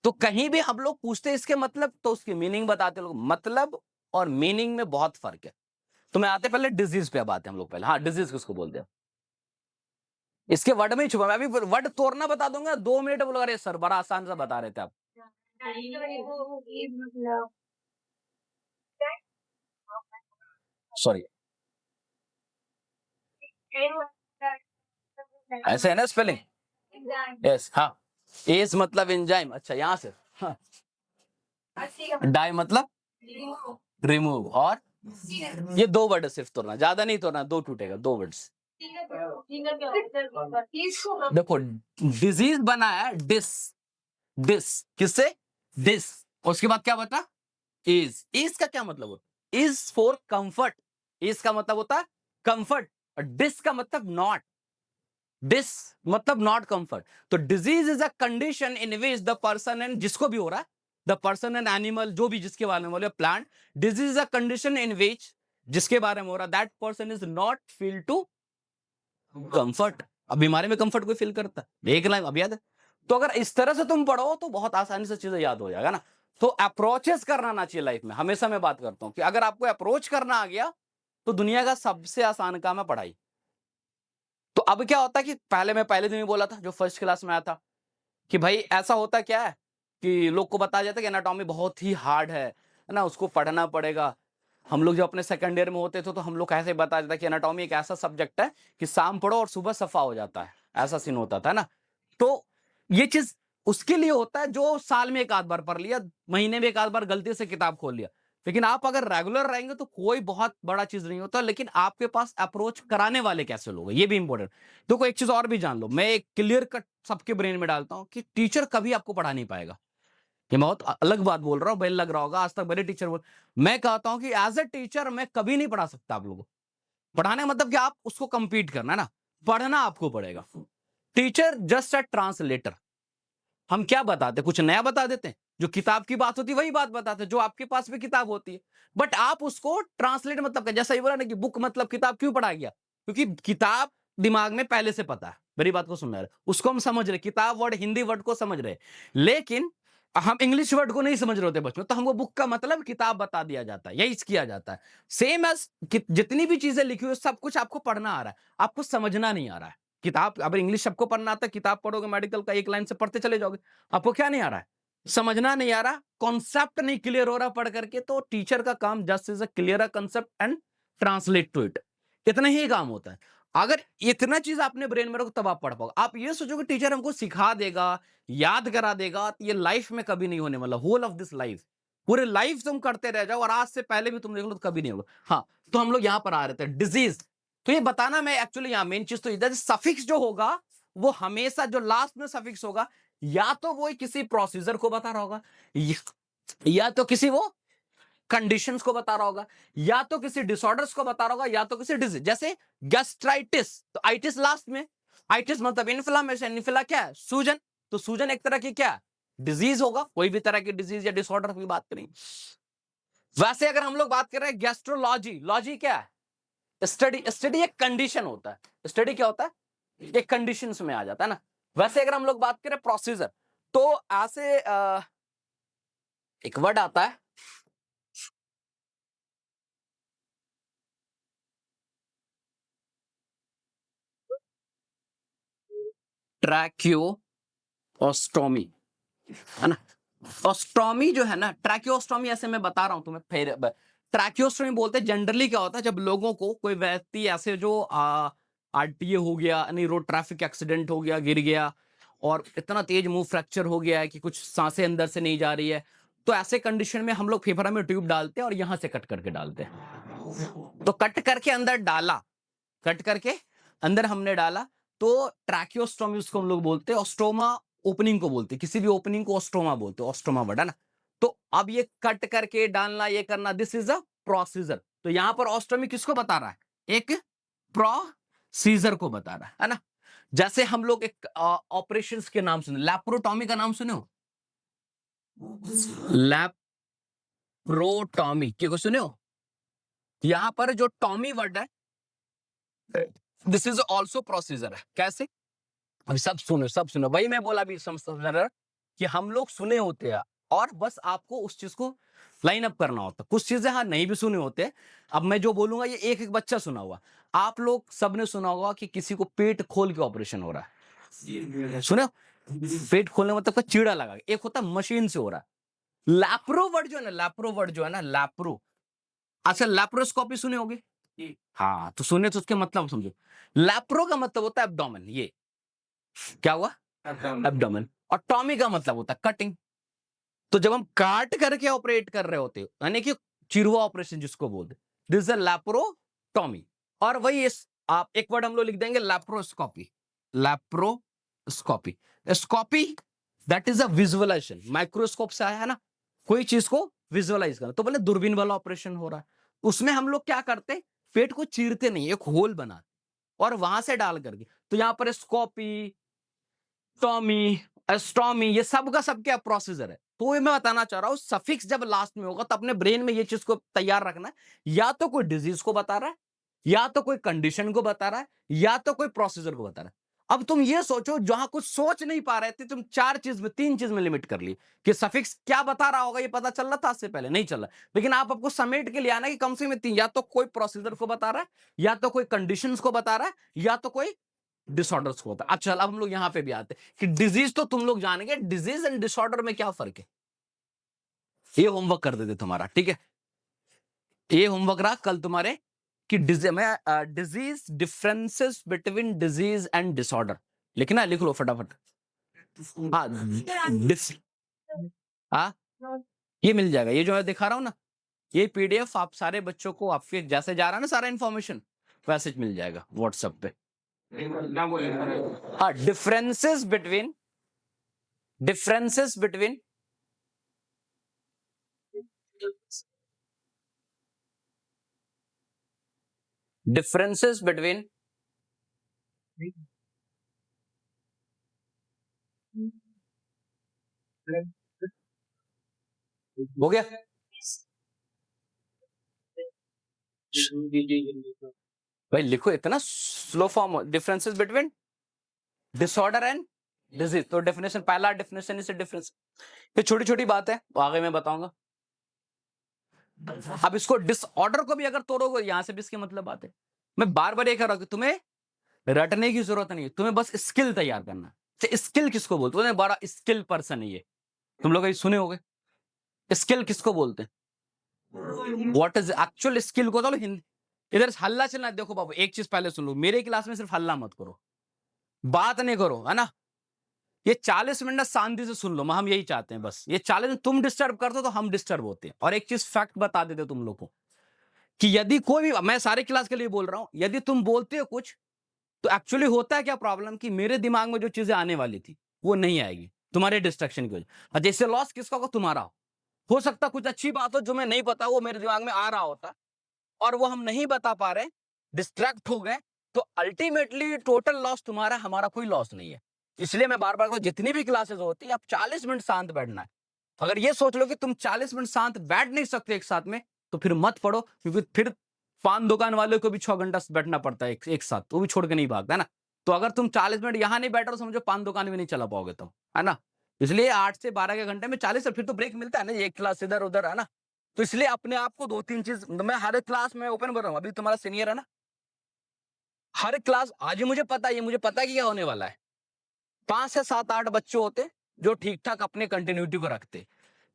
[SPEAKER 2] तो कहीं भी हम लोग पूछते हैं इसके मतलब, तो उसकी मीनिंग बताते लोग। मतलब और मीनिंग में बहुत फर्क है। तो मैं आते पहले डिजीज पे, अब आते हैं हम लोग पहले। हाँ डिजीज किसको बोलते हैं? इसके वर्ड में ही छुपा, मैं अभी वर्ड तोड़ना बता दूंगा, 2 मिनट बोलो। अरे सर बड़ा आसान सा बता रहे थे आप। सॉरी, ऐसे है ना स्पेलिंग? यस हाँ। एज मतलब एंजाइम, अच्छा यहां से। हाँ। डाई मतलब रिमूव, और ये 2 वर्ड सिर्फ तोड़ना, ज्यादा नहीं तोड़ना, 2 टूटेगा, 2 वर्ड्स। देखो, डिजीज बना है डिस, डिस किससे? डिस। उसके बाद क्या बता? इज का क्या मतलब होता? Is for comfort. इज का मतलब होता है कंफर्ट, और डिस का मतलब नॉट। डिस मतलब नॉट कंफर्ट। तो disease is a condition in which the person, and जिसको भी हो रहा है, द पर्सन एंड एनिमल, जो भी जिसके बारे में बोले, plant, disease is a condition in which, जिसके बारे में हो रहा, that person is not feel to comfort. अब बीमारी में कंफर्ट कोई फील करता है? एक लाइन अब याद है। तो अगर इस तरह से तुम पढ़ो तो बहुत आसानी से चीजें याद हो जाएगा ना। तो अप्रोचेस करना ना चाहिए लाइफ में। हमेशा मैं बात करता हूं कि अगर आपको अप्रोच करना आ गया तो दुनिया का सबसे आसान काम है पढ़ाई। तो अब क्या होता है कि पहले मैं पहले दिन ही बोला था, जो फर्स्ट क्लास में आया था, कि भाई ऐसा होता क्या है कि लोग को बताया जाता है कि एनाटॉमी बहुत ही हार्ड है ना, उसको पढ़ना पड़ेगा। हम लोग जब अपने सेकंड ईयर में होते थे तो हम लोग ऐसे बताया जाता है कि एनाटॉमी एक ऐसा सब्जेक्ट है कि शाम पढ़ो और सुबह सफा हो जाता है, ऐसा सीन होता था ना। तो ये चीज उसके लिए होता है जो साल में एक आध बार पढ़ लिया, महीने में एक आध बार गलती से किताब खोल लिया। लेकिन आप अगर रेगुलर रहेंगे तो कोई बहुत बड़ा चीज नहीं होता। लेकिन आपके पास अप्रोच कराने वाले कैसे लोग हैं, ये भी इंपॉर्टेंट। देखो एक चीज और भी जान लो, मैं एक क्लियर कट सबके ब्रेन में डालता हूं कि टीचर कभी आपको पढ़ा नहीं पाएगा। ये बहुत अलग बात बोल रहा हूं, बेल लग रहा होगा, आज तक बड़े टीचर बोल, मैं कहता हूं कि एज ए टीचर मैं कभी नहीं पढ़ा सकता आप लोगों को। पढ़ाने का मतलब कि आप उसको कंपीट करना है ना, पढ़ना आपको पड़ेगा। Teacher just a translator. हम क्या बताते, कुछ नया बता देते हैं? जो किताब की बात होती है वही बात बताते हैं, जो आपके पास भी किताब होती है। बट आप उसको ट्रांसलेट मतलब कर, जैसा ये बोला ना कि बुक मतलब किताब, क्यों पढ़ा गया? क्योंकि किताब दिमाग में पहले से पता है, मेरी बात को सुन रहे, उसको हम समझ रहे, किताब वर्ड हिंदी वर्ड को समझ रहे। लेकिन हम इंग्लिश वर्ड को नहीं समझ रहे होते बचपन, तो हमको बुक का मतलब किताब बता दिया जाता है, यही किया जाता है। सेम एज जितनी भी चीजें लिखी हुई सब कुछ आपको पढ़ना आ रहा है, आपको समझना नहीं आ रहा है। किताब अगर इंग्लिश सबको पढ़ना आता है, किताब पढ़ोगे मेडिकल का, एक लाइन से पढ़ते चले जाओगे, आपको क्या नहीं आ रहा है? समझना नहीं आ रहा, कॉन्सेप्ट नहीं क्लियर हो रहा पढ़ करके। तो टीचर का काम just is a clear a concept and translate to it, इतना ही काम होता है। अगर इतना चीज आपने ब्रेन में रखो तब आप पढ़ पाओगे। आप ये सोचो कि टीचर हमको सिखा देगा, याद करा देगा, तो ये लाइफ में कभी नहीं होने वाला। होल ऑफ दिस लाइफ, पूरे लाइफ तुम करते रह जाओ और आज से पहले भी तुम देख लो तो कभी नहीं होगा। हाँ, तो हम लोग यहां पर आ रहे थे डिजीज। तो ये बताना मैं एक्चुअली यहां मेन चीज तो इधर सफिक्स जो होगा वो हमेशा जो लास्ट में सफिक्स होगा, या तो वो किसी प्रोसीजर को बता रहा होगा, या तो किसी वो कंडीशंस को बता रहा होगा, या तो किसी डिसऑर्डर्स को बता रहा होगा, या तो किसी डिजीज। जैसे गैस्ट्राइटिस, तो आइटिस लास्ट में, आइटिस मतलब इन्फ्लामेशन, इन्फ्ला क्या है? सूजन। तो सूजन एक तरह की क्या डिजीज होगा, कोई भी तरह की डिजीज या डिसऑर्डर की बात करें। वैसे अगर हम लोग बात कर रहे हैं गैस्ट्रोलॉजी, लॉजी क्या है? स्टडी। स्टडी एक कंडीशन होता है। स्टडी क्या होता है? एक कंडीशन में आ जाता है ना। वैसे अगर हम लोग बात करें प्रोसीजर, तो ऐसे एक वर्ड आता है, ट्रैक्योस्टोमी, है ना। ऑस्टोमी जो है ना, ट्रैक्योस्टोमी, ऐसे मैं बता रहा हूं तुम्हें फिर। ट्रैक्योस्टोमी बोलते हैं जनरली क्या होता है, जब लोगों को कोई व्यक्ति ऐसे जो आरटीए हो गया, नहीं रोड ट्रैफिक एक्सीडेंट हो गया, गिर गया और इतना तेज मुंह फ्रैक्चर हो गया है कि कुछ सांसें अंदर से नहीं जा रही है, तो ऐसे कंडीशन में हम लोग फेफड़ा में ट्यूब डालते हैं और यहां से कट करके डालते हैं। तो कट करके अंदर डाला, कट करके अंदर हमने डाला, तो ट्रैकियोस्टोमी उसको हम लोग बोलते हैं। ऑस्टोमा ओपनिंग को बोलते हैं, किसी भी ओपनिंग को ऑस्टोमा बोलते हैं, ऑस्टोमा वर्ड है ना। तो अब ये कट करके डालना, ये करना, दिस इज अ प्रोसीजर। तो यहां पर ऑस्टोमी किसको बता रहा है? एक प्रोसीजर को बता रहा है ना। जैसे हम लोग एक ऑपरेशंस के नाम सुने, लैप्रोटॉमी का नाम सुने हो? लैप्रोटॉमी क्या सुने हो? यहां पर जो टॉमी वर्ड है, दिस इज ऑल्सो प्रोसीजर है। कैसे? अभी सब सुनो, सब सुनो, वही मैं बोला अभी समझ कि हम लोग सुने होते हैं और बस आपको उस चीज को लाइन अप करना होता है। कुछ चीजें हाँ नहीं भी सुने होते। अब मैं जो बोलूंगा ये एक एक बच्चा सुना हुआ। आप लोग सबने सुना होगा कि किसी को पेट खोल के ऑपरेशन हो रहा है, सुने हो? पेट खोलने मतलब का चीड़ा लगा, एक होता मशीन से हो रहा है। लैप्रो वर्ड जो है ना, लैप्रो वर्ड जो है ना, लैप्रो। अच्छा, लैप्रोस्कोपी सुने होगे? हाँ, तो सुने तो उसके मतलब समझो। लैप्रो का मतलब होता है एब्डोमेन। ये क्या हुआ? एब्डोमेन। और टॉमी का मतलब होता है कटिंग। तो जब हम काट करके ऑपरेट कर रहे होते यानी कि चिरवा ऑपरेशन जिसको बोलते, दिस इज लैप्रोटॉमी। और वही इस
[SPEAKER 1] आप एक वर्ड हम लोग लिख देंगे laparoscopy. Laparoscopy, scopy that is a visualization, microscope से आया है ना, कोई चीज को विजुअलाइज करना। तो बोले दूरबीन वाला ऑपरेशन हो रहा है, उसमें हम लोग क्या करते, पेट को चीरते नहीं, एक होल बना और वहां से डाल करके। तो यहां पर स्कोपी, टॉमी, एस्ट्रोमी, ये सब का सब क्या प्रोसीजर है। तो ये मैं बताना चाह रहा हूं, सफिक्स जब लास्ट में होगा तो अपने ब्रेन में ये चीज को तैयार रखना है, या तो कोई डिजीज को बता रहा है, या तो कोई कंडीशन को बता रहा है, या तो कोई प्रोसीजर को बता रहा है। अब तुम ये सोचो, जहां कुछ सोच नहीं पा रहे थे, तुम तीन चीज में लिमिट कर ली कि सफिक्स क्या बता रहा होगा, ये पता चल रहा था आज से पहले नहीं चल रहा, लेकिन आप आपको समेट के लिए आना कि कम से कम तीन, या तो कोई प्रोसीजर को बता रहा है, या तो कोई कंडीशंस को बता रहा है, या तो कोई डिसऑर्डर्स को होता है। अच्छा, अब हम लोग यहां पे भी आते हैं कि डिजीज तो तुम लोग जानेंगे, डिजीज एंड डिसऑर्डर में क्या फर्क है, ये होमवर्क कर देते तुम्हारा, ठीक है। ये होमवर्क रहा कल तुम्हारे कि disease, differences between disease and disorder लिखना है, लिख लो फटाफट। हाँ, हाँ, ये मिल जाएगा, ये जो मैं दिखा रहा हूं ना, ये पीडीएफ आप सारे बच्चों को, आपके जैसे जा रहा है ना सारा इंफॉर्मेशन, वैसे मिल जाएगा व्हाट्सएप पे। हाँ, differences between differences between differences between हो गया। भाई लिखो, इतना slow form, differences between disorder and disease. तो डेफिनेशन, पहला डेफिनेशन इज डिफरेंस, ये छोटी छोटी बात है, आगे मैं बताऊंगा। अब इसको डिसऑर्डर को भी अगर तोड़ोगे, यहां से भी इसके मतलब बात है। मैं बार बार ये कह रहा हूं कि तुम्हें रटने की जरूरत नहीं है, तुम्हें बस स्किल तैयार करना है। स्किल किसको बोलते हैं, बड़ा स्किल पर्सन है ये, तुम लोग ये सुने होगे। स्किल किसको बोलते हैं, व्हाट इज एक्चुअल स्किल को, तो हिंदी इधर हल्ला चलना। देखो बाबू, एक चीज पहले सुन लो, मेरे क्लास में सिर्फ हल्ला मत करो, बात नहीं करो, है ना। ये 40 मिनट शांति से सुन लो, हम यही चाहते हैं बस। ये 40 मिनट तुम डिस्टर्ब करते हो तो हम डिस्टर्ब होते हैं। और एक चीज फैक्ट बता देते तुम लोग को कि यदि कोई भी, मैं सारे क्लास के लिए बोल रहा हूं, यदि तुम बोलते हो कुछ, तो एक्चुअली होता है क्या प्रॉब्लम कि मेरे दिमाग में जो चीजें आने वाली थी वो नहीं आएगी, तुम्हारे डिस्ट्रक्शन की वजह। जैसे लॉस किसका होगा, तुम्हारा हो सकता कुछ अच्छी बात हो जो मैं नहीं पता, वो मेरे दिमाग में आ रहा होता और वो हम नहीं बता पा रहे, डिस्ट्रैक्ट हो गए, तो अल्टीमेटली टोटल लॉस तुम्हारा, हमारा कोई लॉस नहीं है। इसलिए मैं बार बार, जितनी भी क्लासेस होती है, आप 40 मिनट शांत बैठना है। अगर ये सोच लो कि तुम 40 मिनट शांत बैठ नहीं सकते एक साथ में, तो फिर मत पढ़ो, क्योंकि फिर पान दुकान वाले को भी 6 घंटा बैठना पड़ता है एक साथ, वो भी छोड़ के नहीं भागता, है ना। तो अगर तुम 40 मिनट यहां नहीं बैठ रहे, समझो पान दुकान भी नहीं चला पाओगे तुम, है ना। इसलिए 8 से 12 के घंटे में 40, और फिर तो ब्रेक मिलता है ना, एक क्लास इधर उधर, है ना। तो इसलिए अपने आप को 2-3 चीज, मैं हर एक क्लास में ओपन कर रहा हूँ, अभी तुम्हारा सीनियर है ना, हर एक क्लास आज ही मुझे पता है, मुझे पता है कि क्या होने वाला है। 5 से 7-8 बच्चे होते जो ठीक ठाक अपने कंटिन्यूटी को रखते,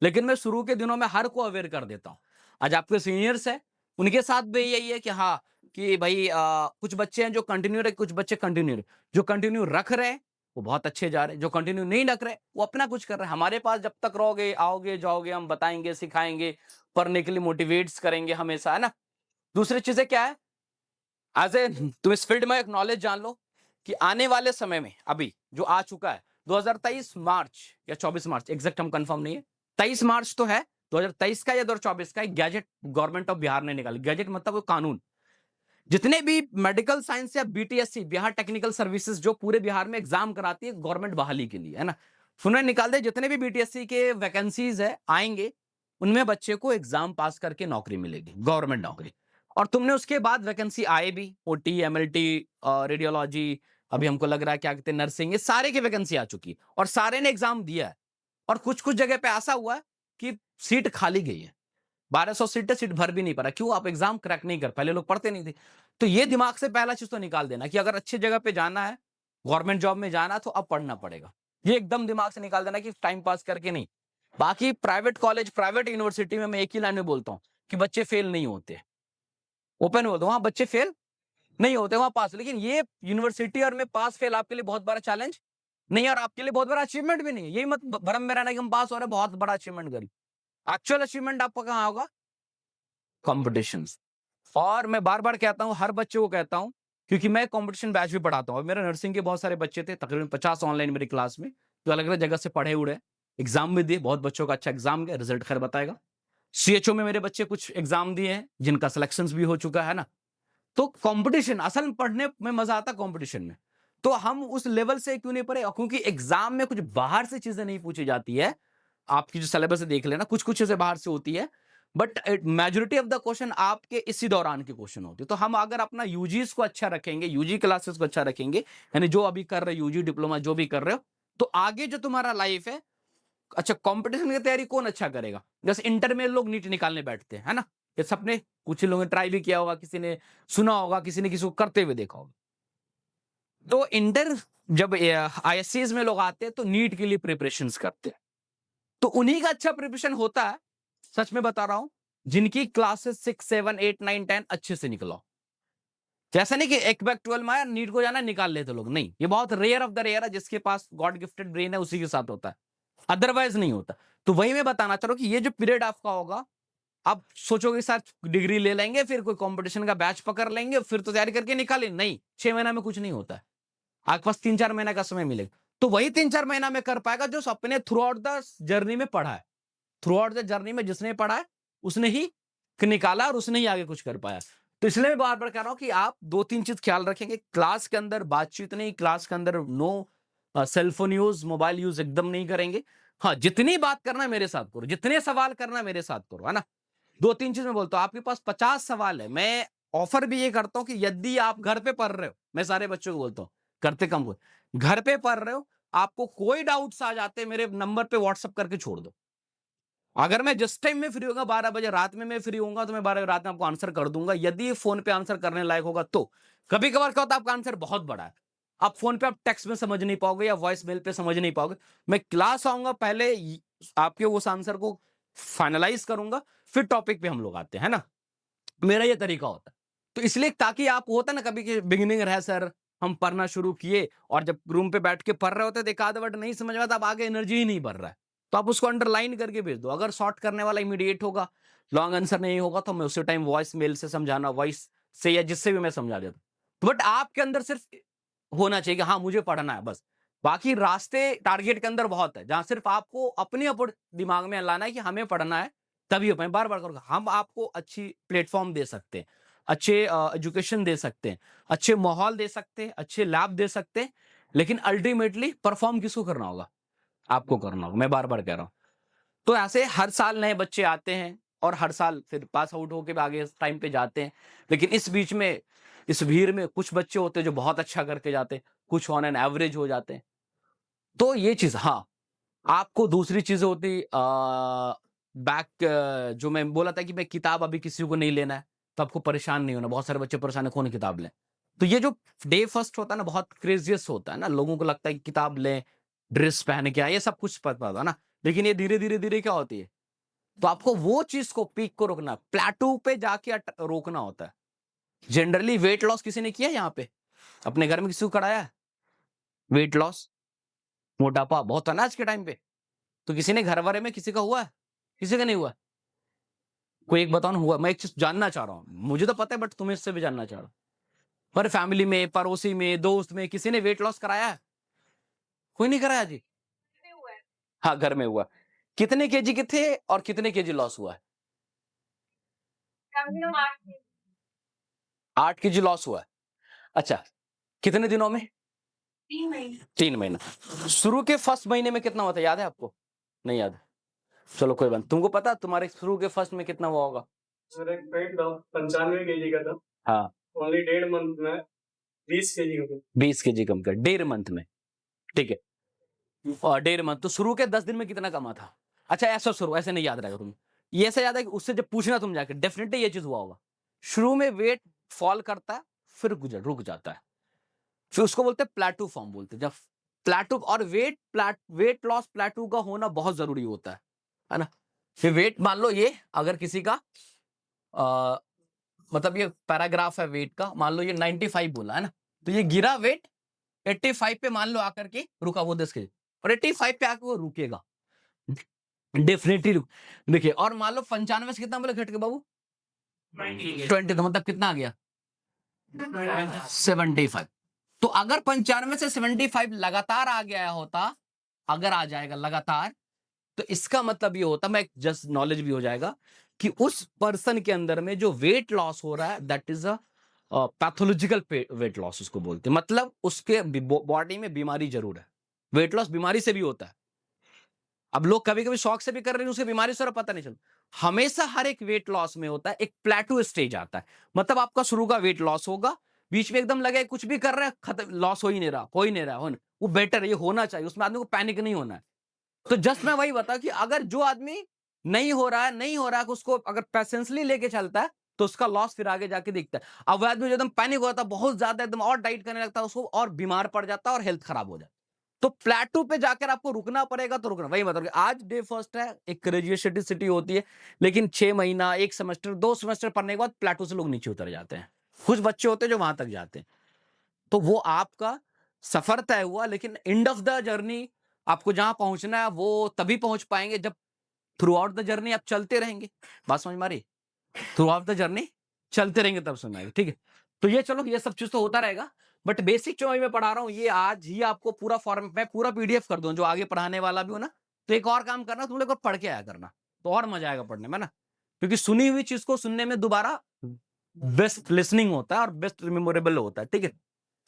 [SPEAKER 1] लेकिन मैं शुरू के दिनों में हर को अवेयर कर देता हूँ। आज आपके सीनियर्स है, उनके साथ भी यही है कि हाँ, कि भाई कुछ बच्चे हैं जो कंटिन्यू रहे, कुछ बच्चे कंटिन्यू, जो कंटिन्यू रख रहे हैं वो बहुत अच्छे जा रहे हैं, जो कंटिन्यू नहीं रख रहे वो अपना कुछ कर रहे हैं। हमारे पास जब तक रहोगे, आओगे जाओगे, हम बताएंगे, सिखाएंगे, पढ़ने के लिए मोटिवेट्स करेंगे हमेशा, है ना। दूसरी चीजें क्या है, एज ए तुम इस फील्ड में एक नॉलेज जान लो कि आने वाले समय में, अभी जो आ चुका है 2023 मार्च या 24 मार्च, एग्जैक्ट हम कंफर्म नहीं है, 23 मार्च तो है 2023 का या 2024 का, एक गैजेट गवर्नमेंट ऑफ बिहार ने निकाला। गैजेट मतलब वो कानून, जितने भी मेडिकल साइंस या बीटीएससी, बिहार टेक्निकल सर्विसेज, जो पूरे बिहार में एग्जाम कराती है गवर्नमेंट बहाली के लिए, है ना, उन्होंने निकाल दे जितने भी बीटीएससी के वैकेंसीज है आएंगे, उनमें बच्चे को एग्जाम पास करके नौकरी मिलेगी, गवर्नमेंट नौकरी। और तुमने उसके बाद वैकेंसी आए भी, ओटी, एमएलटी, रेडियोलॉजी, अभी हमको लग रहा है क्या कहते हैं नर्सिंग, ये सारे की वैकेंसी आ चुकी है और सारे ने एग्जाम दिया है। और कुछ कुछ जगह पे ऐसा हुआ है कि सीट खाली गई है, 1200 सीटें, सीट भर भी नहीं पा रहा। क्यों? आप एग्जाम क्रैक नहीं कर, पहले लोग पढ़ते नहीं थे। तो ये दिमाग से पहला चीज तो निकाल देना कि अगर अच्छी जगह पे जाना है, गवर्नमेंट जॉब में जाना, तो अब पढ़ना पड़ेगा। ये एकदम दिमाग से निकाल देना कि टाइम पास करके नहीं। बाकी प्राइवेट कॉलेज, प्राइवेट यूनिवर्सिटी में मैं एक ही लाइन में बोलता हूँ कि बच्चे फेल नहीं होते, ओपन बोलता हूँ, वहां बच्चे फेल नहीं होते, वहां पास। लेकिन ये यूनिवर्सिटी और में पास फेल आपके लिए बहुत बड़ा चैलेंज नहीं है, और आपके लिए बहुत बड़ा अचीवमेंट भी नहीं है। यही मत भ्रम में रहना कि हम पास हो रहे हैं, बहुत बड़ा अचीवमेंट करी। एक्चुअल अचीवमेंट आपका कहाँ होगा? कॉम्पिटिशन। और मैं बार बार कहता हूं, हर बच्चे को कहता हूं क्योंकि मैं कंपटीशन बैच भी पढ़ाता हूँ और मेरे नर्सिंग के बहुत सारे बच्चे थे, तकरीबन 50 ऑनलाइन मेरी क्लास में, जो अलग-अलग जगह से पढ़े उड़े हैं। एग्ज़ाम भी दिए, बहुत बच्चों का अच्छा एग्ज़ाम गया, रिज़ल्ट खैर बताएगा। सीएचओ में मेरे बच्चे कुछ एग्ज़ाम दिए हैं, जिनका सिलेक्शंस भी हो चुका है ना। तो कंपटीशन असल में पढ़ने में मज़ा आता है कंपटीशन में। तो हम उस लेवल से क्यों नहीं पढ़े? क्योंकि एग्ज़ाम में कुछ बाहर से चीज़ें नहीं पूछी जाती है। आपकी जो सिलेबस है देख लेना, कुछ-कुछ चीज़ें बाहर से होती है, but majority of the question आपके इसी दौरान के क्वेश्चन होते हैं। तो हम अगर अपना यूजीज़ को अच्छा रखेंगे, यूजी क्लासेस को अच्छा रखेंगे, यानी जो अभी कर रहे हो यूजी डिप्लोमा जो भी कर रहे हो, तो आगे जो तुम्हारा लाइफ है, अच्छा कंपटीशन की तैयारी कौन अच्छा करेगा? जैसे इंटर में लोग नीट निकालने बैठते हैं, है ना? ये सबने कुछ लोगों ने ट्राई भी किया होगा, किसी ने सुना होगा, किसी ने किसी को करते हुए देखा होगा। तो इंटर जब आईएससीज में लोग आते हैं तो नीट के लिए प्रिपरेशंस करते हैं। तो उन्हीं का अच्छा प्रिपरेशन होता है, सच में बता रहा हूं, जिनकी क्लासेस 6 7 8 9 10 अच्छे से निकला हो। जैसा नहीं कि एक बैग 12 में आया नीट को जाना निकाल लेते लोग, नहीं, ये बहुत रेयर ऑफ द रेयर है, जिसके पास गॉड गिफ्टेड ब्रेन है उसी के साथ होता है, अदरवाइज नहीं होता। तो वही मैं बताना चाह रहा हूं कि ये जो पीरियड आपका होगा, आप सोचोगे सर डिग्री ले लेंगे, फिर कोई कंपटीशन का बैच पकड़ लेंगे, फिर तो तैयारी करके निकाले, नहीं, 6 महीना में कुछ नहीं होता है। आपके पास 3-4 महीना का समय मिलेगा, तो वही 3-4 महीना में कर पाएगा जो अपने थ्रू आउट द जर्नी में पढ़ा है। थ्रू आउट द जर्नी में जिसने पढ़ा है उसने ही निकाला और उसने ही आगे कुछ कर पाया। तो इसलिए मैं बार बार कह रहा हूं कि आप 2-3 चीज ख्याल रखेंगे, क्लास के अंदर बातचीत नहीं, क्लास के अंदर no cellphone use, mobile use एकदम नहीं करेंगे। हाँ, जितनी बात करना है मेरे साथ करो, जितने सवाल करना है मेरे साथ करो, है ना। 2-3 चीज मैं बोलता हूँ, आपके पास 50 सवाल है, मैं ऑफर भी ये करता हूं कि यदि आप घर पे पढ़ रहे हो, मैं सारे बच्चों को बोलता हूँ, करते कम हो, घर पे पढ़ रहे हो, आपको कोई डाउट्स आ जाते मेरे नंबर पे व्हाट्सअप करके छोड़ दो। अगर मैं जिस टाइम में फ्री होगा 12 बजे रात में मैं फ्री होऊंगा, तो मैं 12 बजे रात में आपको आंसर कर दूंगा, यदि फोन पे आंसर करने लायक होगा तो। कभी कभार क्या होता है, आपका आंसर बहुत बड़ा है, आप फोन पे आप टेक्स्ट में समझ नहीं पाओगे या वॉइस मेल पे समझ नहीं पाओगे। मैं क्लास आऊंगा पहले आपके उस आंसर को फाइनलाइज करूंगा, फिर टॉपिक पे हम लोग आते हैं, है ना। मेरा ये तरीका होता है। तो इसलिए ताकि आप होता ना कभी कि बिगिनिंग रहे सर, हम पढ़ना शुरू किए और जब रूम पे बैठ के पढ़ रहे होते एक आध वर्ड नहीं समझ में आता, अब आगे एनर्जी ही नहीं बढ़ रहा है, तो आप उसको अंडरलाइन करके भेज दो। अगर शॉर्ट करने वाला इमीडिएट होगा, लॉन्ग आंसर नहीं होगा, तो मैं उसी टाइम वॉइस मेल से समझाना, वॉइस से या जिससे भी मैं समझा देता हूं। बट आपके अंदर सिर्फ होना चाहिए कि हाँ मुझे पढ़ना है बस। बाकी रास्ते टारगेट के अंदर बहुत है, जहां सिर्फ आपको अपने ऊपर दिमाग में लाना है कि हमें पढ़ना है, तभी हो पाए। बार बार करूंगा, हम आपको अच्छी प्लेटफॉर्म दे सकते हैं, अच्छे एजुकेशन दे सकते हैं, अच्छे माहौल दे सकते हैं, अच्छे लैब दे सकते हैं, लेकिन अल्टीमेटली परफॉर्म किसको करना होगा? आपको करना होगा, मैं बार बार कह रहा हूं। तो ऐसे हर साल नए बच्चे आते हैं और हर साल फिर पास आउट होकर आगे टाइम पे जाते हैं, लेकिन इस बीच में इस भीड़ में कुछ बच्चे होते हैं जो बहुत अच्छा करके जाते हैं, कुछ ऑन एन एवरेज हो जाते हैं। तो ये चीज, हाँ, आपको दूसरी चीज़ होती जो मैं बोला था कि मैं किताब अभी किसी को नहीं लेना है, तो आपको परेशान नहीं होना। बहुत सारे बच्चे परेशान है कौन किताब लें? तो ये जो डे फर्स्ट होता है ना, बहुत क्रेज़ियस होता है ना, लोगों को लगता है कि किताब लें, ड्रेस पहन के आएँ, ये सब कुछ पता था ना, लेकिन ये धीरे-धीरे क्या होती है? तो आपको वो चीज़ को, पीक को रोकना, प्लेटू पे जाके रोकना होता है। जनरली वेट लॉस किसी ने किया है यहाँ पे? अपने घर में किसी को कराया है? वेट लॉस, मोटापा बहुत है ना आज के टाइम पे। तो किसी ने घर-वारे में किसी का हुआ है? किसी का नहीं हुआ? कोई एक बताओ ना हुआ? मैं एक चीज़ जानना चाह रहा हूँ। मुझे तो पता है बट तुम्हें इससे भी जानना चाह रहा हूँ। पर फैमिली में, पड़ोसी में, दोस्त में किसी ने वेट लॉस कराया है? कोई नहीं कराया जी? हाँ, घर में हुआ। कितने केजी के थे और कितने केजी लॉस हुआ है? 8 केजी लॉस हुआ है। अच्छा, कितने दिनों में? 3 महीने। 3 महीना। शुरू के फर्स्ट महीने में कितना हुआ था, याद है आपको? नहीं याद है? चलो कोई बात नहीं। तुमको पता तुम्हारे शुरू के फर्स्ट में कितना हुआ होगा?
[SPEAKER 3] मेरा एक वेट था 95 केजी का था।
[SPEAKER 1] हाँ,
[SPEAKER 3] ओनली 1.5 मंथ में 20 केजी हो गया।
[SPEAKER 1] 20 केजी कम कर, 1.5 मंथ में, ठीक है। और 1.5 मंथ, तो शुरू के 10 दिन में कितना कमा था? अच्छा ऐसा शुरू, ऐसे नहीं याद रहेगा तुम्हें। ये ऐसा याद है कि उससे जब पूछना तुम जाके, डेफिनेटली ये चीज हुआ होगा। शुरू में वेट फॉल करता है, फिर रुक जाता है, फिर उसको बोलते हैं प्लेटू फॉर्म बोलते हैं। जब प्लेटू और वेट लॉस प्लेटू का होना बहुत जरूरी होता है ना। फिर वेट मान लो, ये अगर किसी का आ, मतलब ये पैराग्राफ है वेट का, मान लो ये 95 बोला है ना, तो ये गिरा वेट 85 पे मान लो आकर के रुका, वो 10 के, और 85 पे आकर वो रुकेगा डेफिनेटली। देखिए, और मान लो 95 से कितना बोले घट के बाबू? 20, तो मतलब कितना आ गया? 75। तो अगर 95 से 75 लगातार आ गया होता, अगर आ जाएगा लगातार, तो इसका मतलब ये होता, मैं जस्ट नॉलेज भी हो जाएगा कि उस पर्सन के अंदर में जो वेट लॉस हो रहा है that is a pathological weight loss उसको बोलते हैं। मतलब उसके बॉडी में बीमारी जरूर है। वेट लॉस बीमारी से भी होता है। अब लोग कभी कभी शौक से भी कर रहे हैं, उसके बीमारी से पता नहीं चलता। हमेशा हर एक वेट लॉस में होता है एक प्लेटू स्टेज आता है। मतलब आपका शुरू का वेट लॉस होगा, बीच में एकदम लगे कुछ भी कर रहा है, खत्म, लॉस हो ही नहीं रहा, हो ही नहीं रहा, वो बेटर, ये होना चाहिए, उसमें आदमी को पैनिक नहीं होना है। तो जस्ट मैं वही बता कि अगर जो आदमी नहीं हो रहा है, उसको अगर पेशेंसली लेके चलता है तो उसका लॉस फिर आगे जाके दिखता है। अब वह आदमी जो एकदम पैनिक होता है, बहुत ज्यादा एकदम और डाइट करने लगता है, उसको और बीमार पड़ जाता है और हेल्थ खराब हो जाता है। तो प्लेटू पे जाकर आपको रुकना पड़ेगा, तो रुकना, वही मतलब आज डे फर्स्ट है, एक क्रेजियोसिटी होती है, लेकिन 6 महीना, 1 सेमेस्टर, 2 सेमेस्टर पढ़ने के बाद प्लेटू से लोग नीचे उतर जाते हैं। कुछ बच्चे होते हैं जो वहां तक जाते हैं। तो वो आपका सफर तय हुआ, लेकिन एंड ऑफ द जर्नी आपको जहां पहुंचना है वो तभी पहुंच पाएंगे जब थ्रू आउट द जर्नी आप चलते रहेंगे। बात समझ में आ रही? थ्रू आउट द जर्नी चलते रहेंगे तब समझ में आएगा। ठीक है, तो ये चलो, ये सब चीज तो होता रहेगा, बट बेसिक जो मैं पढ़ा रहा हूं ये आज ही आपको पूरा फॉर्म, मैं पूरा पीडीएफ कर दूं जो आगे पढ़ाने वाला भी हो ना। तो एक और काम करना, तुम लोग को पढ़ के आया करना, तो और मजा आएगा पढ़ने में ना, क्योंकि सुनी हुई चीज को सुनने में दोबारा बेस्ट लिसनिंग होता है और बेस्ट मेमोरेबल होता है। ठीक है,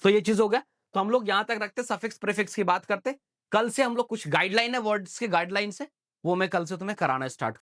[SPEAKER 1] तो ये चीज हो गया। तो हम लोग यहां तक रखते, सफिक्स प्रीफिक्स की बात करते। कल से हम लोग कुछ गाइडलाइन है वर्ड्स के, गाइडलाइन से वो मैं कल से तुम्हें कराना स्टार्ट